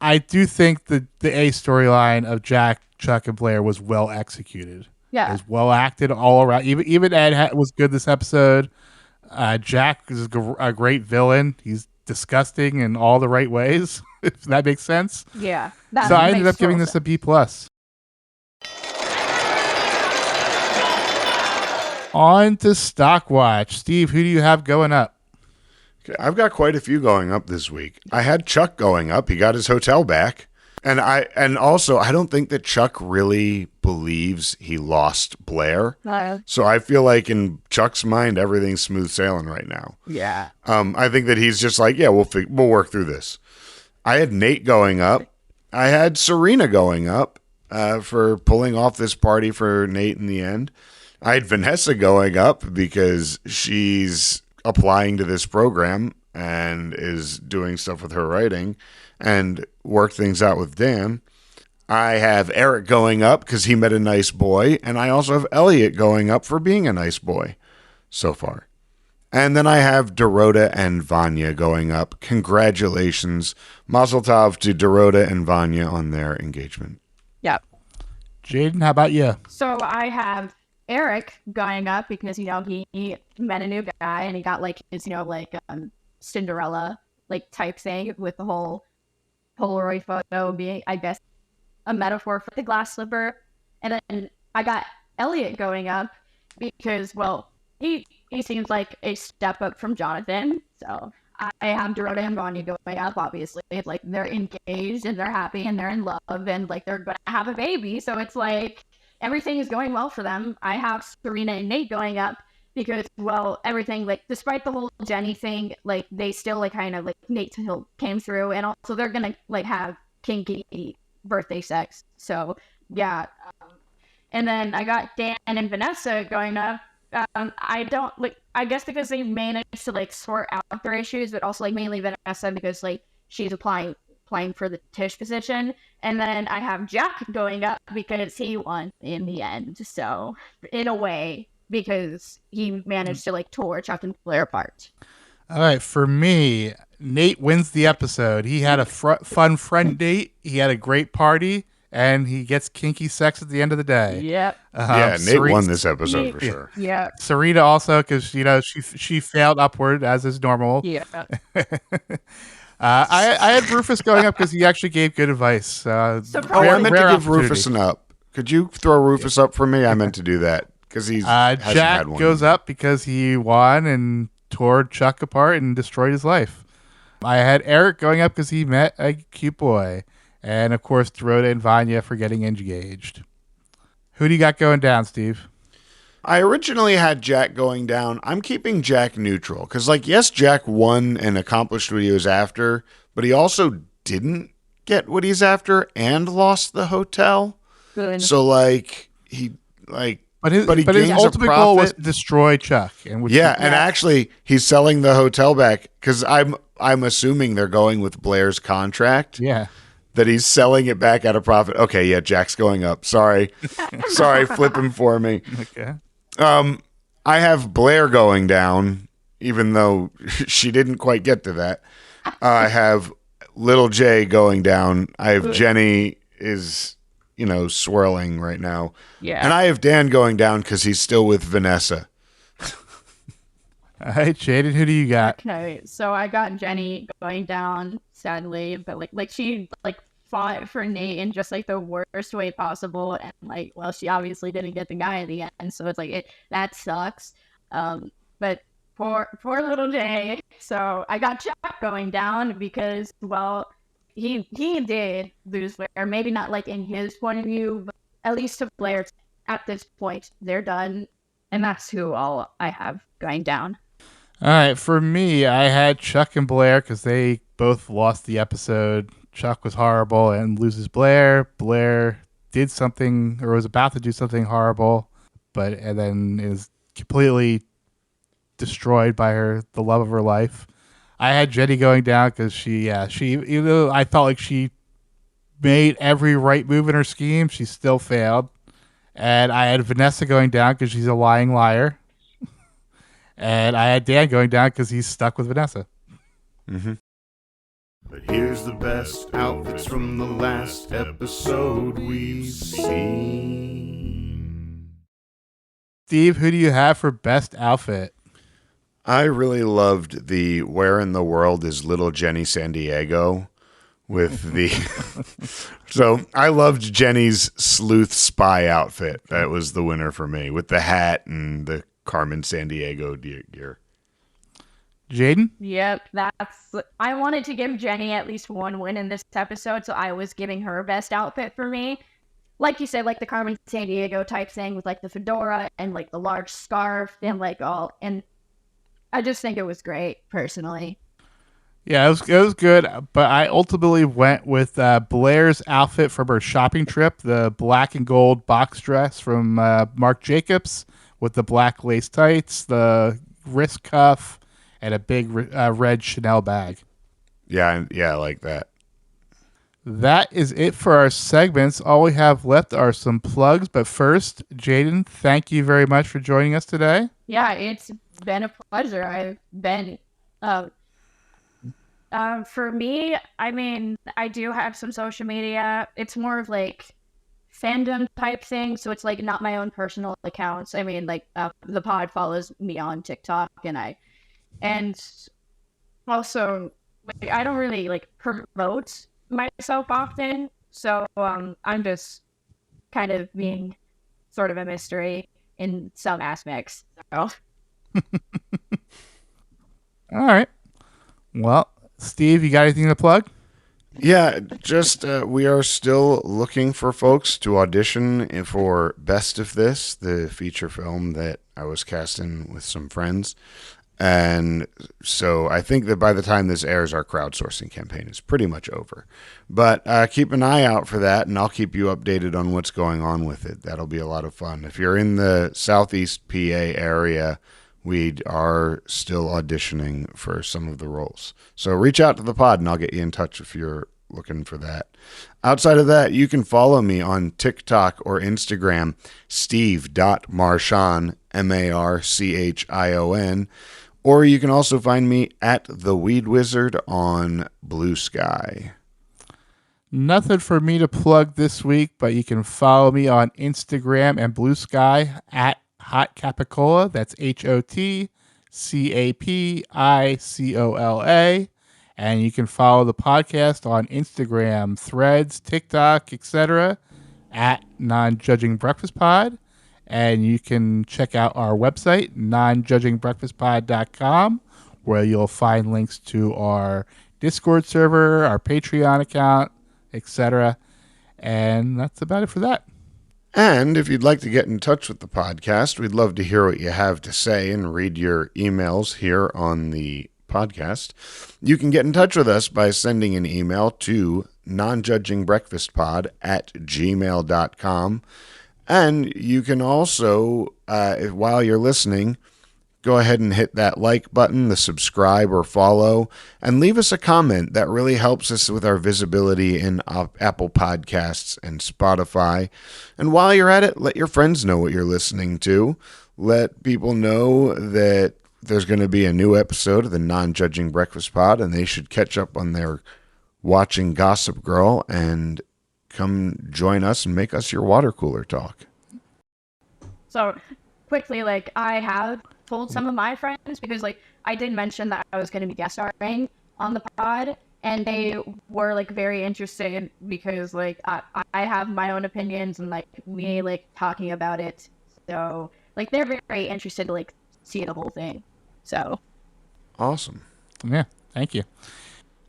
I do think the A storyline of Jack, Chuck, and Blair was well executed. Yeah. It was well acted all around. Even Ed was good this episode. Jack is a great villain. He's disgusting in all the right ways, if that makes sense. Yeah. So I ended up giving this a B+. On to Stockwatch. Steve, who do you have going up? Okay, I've got quite a few going up this week. I had Chuck going up. He got his hotel back. And also, I don't think that Chuck really believes he lost Blair. So I feel like in Chuck's mind, everything's smooth sailing right now. Yeah. I think that he's just like, yeah, we'll work through this. I had Nate going up. I had Serena going up for pulling off this party for Nate in the end. I had Vanessa going up because she's applying to this program and is doing stuff with her writing and work things out with Dan. I have Eric going up because he met a nice boy, and I also have Elliot going up for being a nice boy so far. And then I have Dorota and Vanya going up. Congratulations. Mazel tov to Dorota and Vanya on their engagement. Yep. Jaiden, how about you? So I have Eric going up because, he met a new guy and he got like his, Cinderella like type thing with the whole Polaroid photo being, I guess, a metaphor for the glass slipper. And then I got Elliot going up because, well, he seems like a step up from Jonathan. So I have Dorota and Vanya going up, obviously. It's like they're engaged and they're happy and they're in love and like they're going to have a baby. So it's like everything is going well for them. I have Serena and Nate going up because, well, everything, like, despite the whole Jenny thing, like, they still, like, kind of, like, Nate still came through. And also they're going to, like, have kinky birthday sex. So, yeah. And then I got Dan and Vanessa going up. I don't like. I guess because they managed to like sort out their issues, but also like mainly Vanessa because like she's applying for the Tish position, and then I have Jack going up because he won in the end. So in a way, because he managed to like tore Chuck and Blair apart. All right, for me, Nate wins the episode. He had a fun friend date. He had a great party. And he gets kinky sex at the end of the day. Yep. Nate won this episode for sure. Yeah. Serena also, because she failed upward as is normal. Yeah. I had Rufus going up because he actually gave good advice. I meant to give Rufus an up. Could you throw Rufus up for me? I meant to do that because he's hasn't Jack had one. goes up because he won and tore Chuck apart and destroyed his life. I had Eric going up because he met a cute boy. And, of course, Dorota and Vanya for getting engaged. Who do you got going down, Steve? I originally had Jack going down. I'm keeping Jack neutral. Because, like, yes, Jack won and accomplished what he was after, but he also didn't get what he's after and lost the hotel. Good. So, like, he, like... But his gains ultimate goal was to destroy Chuck. And actually, he's selling the hotel back because I'm assuming they're going with Blair's contract. Yeah. That he's selling it back at a profit. Okay, yeah, Jack's going up. Sorry, flipping for me. Okay. I have Blair going down, even though she didn't quite get to that. I have Little J going down. I have Jenny is, swirling right now. Yeah. And I have Dan going down because he's still with Vanessa. All right, Jaiden, who do you got? Okay, so I got Jenny going down, sadly, but like she like fought for Nate in just like the worst way possible, and like, well, she obviously didn't get the guy at the end, so it's like that sucks. But poor little Jay. So I got Chuck going down because, well, he did lose Blair, maybe not like in his point of view, but at least to Blair at this point, they're done, and that's who all I have going down. All right, for me, I had Chuck and Blair because they both lost the episode. Chuck was horrible and loses Blair. Blair did something or was about to do something horrible, and then is completely destroyed by the love of her life. I had Jenny going down because she even though I felt like she made every right move in her scheme, she still failed. And I had Vanessa going down because she's a lying liar. And I had Dan going down because he's stuck with Vanessa. Mm-hmm. But here's the best outfits from the last episode we've seen. Steve, who do you have for best outfit? I really loved the Where in the World is Little Jenny San Diego with the... So I loved Jenny's sleuth spy outfit. That was the winner for me with the hat and the Carmen San Diego gear. Jaiden? Yep, I wanted to give Jenny at least one win in this episode, so I was giving her best outfit for me. Like you said, like the Carmen San Diego type thing with like the fedora and like the large scarf and like all, and I just think it was great personally. Yeah, it was good, but I ultimately went with Blair's outfit from her shopping trip, the black and gold box dress from Marc Jacobs with the black lace tights, the wrist cuff, and a big red Chanel bag. Yeah, I like that. That is it for our segments. All we have left are some plugs, but first, Jaiden, thank you very much for joining us today. Yeah, it's been a pleasure. I've been... for me, I mean, I do have some social media. It's more of like fandom type thing, so it's like not my own personal accounts. I mean, like the pod follows me on TikTok, and also like I don't really like promote myself often, so I'm just kind of being sort of a mystery in some aspects. So. All right. Well, Steve, you got anything to plug? Yeah, just we are still looking for folks to audition for Best of This, the feature film that I was cast in with some friends. And so I think that by the time this airs, our crowdsourcing campaign is pretty much over. But keep an eye out for that, and I'll keep you updated on what's going on with it. That'll be a lot of fun. If you're in the Southeast PA area, we are still auditioning for some of the roles. So reach out to the pod and I'll get you in touch if you're looking for that. Outside of that, you can follow me on TikTok or Instagram, steve.marchon, Marchion, or you can also find me at The Weed Wizard on Blue Sky. Nothing for me to plug this week, but you can follow me on Instagram and Blue Sky at Hot Capicola. That's HOTCAPICOLA. And you can follow the podcast on Instagram, Threads, TikTok, etc. at Non-Judging Breakfast Pod. And you can check out our website, nonjudgingbreakfastpod.com, where you'll find links to our Discord server, our Patreon account, etc. And that's about it for that. And if you'd like to get in touch with the podcast, we'd love to hear what you have to say and read your emails here on the podcast. You can get in touch with us by sending an email to nonjudgingbreakfastpod@gmail.com. And you can also, while you're listening, go ahead and hit that like button, the subscribe or follow, and leave us a comment. That really helps us with our visibility in Apple Podcasts and Spotify. And while you're at it, let your friends know what you're listening to. Let people know that there's going to be a new episode of the Non-Judging Breakfast Pod, and they should catch up on their watching Gossip Girl and come join us and make us your water cooler talk. So quickly, like I have told some of my friends, because like I did mention that I was going to be guest starring on the pod, and they were like very interested because like I have my own opinions and like me like talking about it. So like they're very interested to like see the whole thing. So awesome. Yeah, thank you.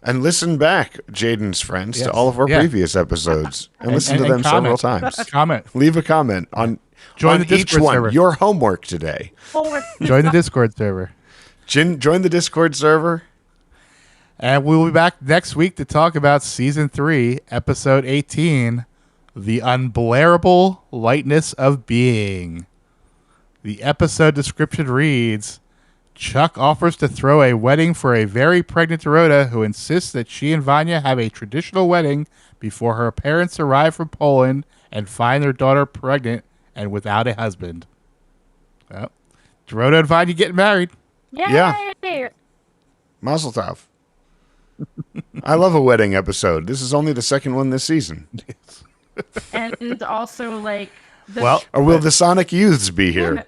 And listen back, Jaiden's friends, Yes. to all of our Yeah. previous episodes and listen to and them comment. several times. Comment. Leave a comment on Join the each Discord one. server. Your homework today. Join the Discord server. Join the Discord server. And we'll be back next week to talk about Season 3, Episode 18, The Unbearable Lightness of Being. The episode description reads, Chuck offers to throw a wedding for a very pregnant Dorota, who insists that she and Vanya have a traditional wedding before her parents arrive from Poland and find their daughter pregnant and without a husband. Well, Dorota and Vanya getting married. Yay! Yeah. Mazel tov. I love a wedding episode. This is only the second one this season. And also like Or will the Sonic Youths be here?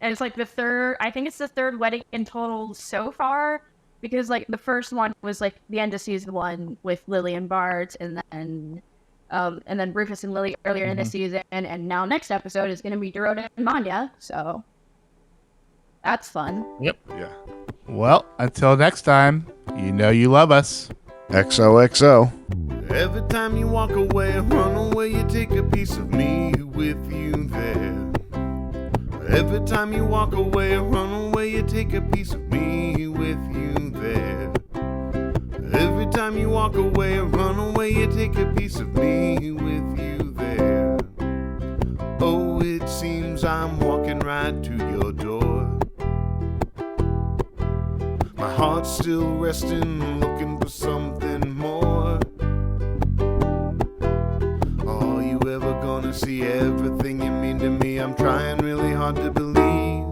And it's like the third, I think it's the third wedding in total so far, because like the first one was like the end of season 1 with Lily and Bart, and then Rufus and Lily earlier in the season, and now next episode is going to be Dorota and Manya, so that's fun. Yep. Yeah. Well, until next time, you know you love us. XOXO. Every time you walk away, run away, you take a piece of me with you there. Every time you walk away, run away, you take a piece of me with you there. Every time you walk away, run away, you take a piece of me with you there. Oh, it seems I'm walking right to your door. My heart's still resting, looking for something more. Are you ever gonna see everything you mean to me? I'm trying really hard to believe.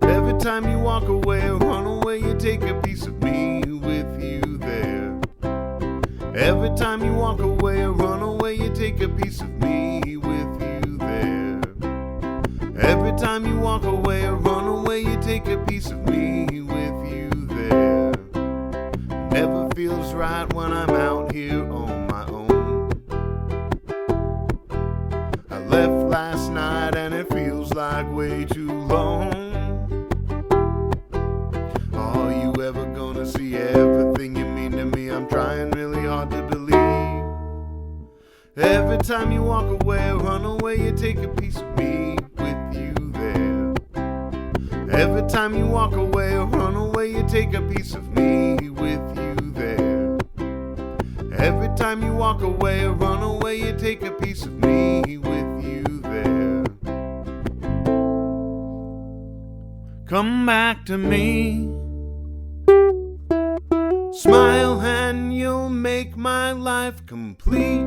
Every time you walk away or run away, you take a piece of me with you there. Every time you walk away or run away, away, you take a piece of me with you there. Every time you walk away or run away, you take a piece of me with you there. Never feels right when I'm out here on my own. I left last night and it feels like way too long. Are you ever gonna see everything you mean to me? I'm trying really hard to believe. Every time you walk away or run away, you take a piece of me with you there. Every time you walk away or run away, you take a piece of me with you there. Every time you walk away or run away, you take a piece of me with you there. Come back to me. Smile and you'll make my life complete.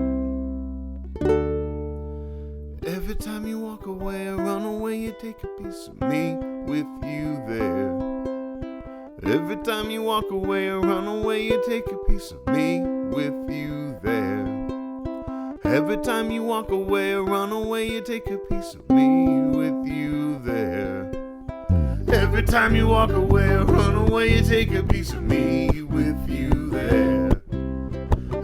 Every time you walk away or run away, you take a piece of me with you there. Every time you walk away or run away, you take a piece of me with you there. Every time you walk away or run away, you take a piece of me with you there. Every time you walk away or run away, you take a piece of me with you there.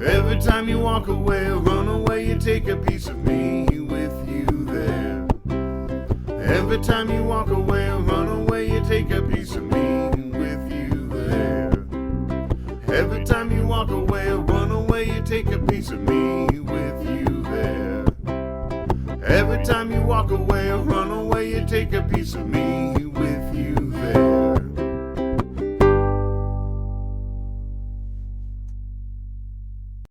Every time you walk away or run away, you take a piece of me with you there. Every time you walk away or run away, you take a piece of me with you there. Every time you walk away or run away, you take a piece of me with you there. Every time you walk away or run away, you take a piece of me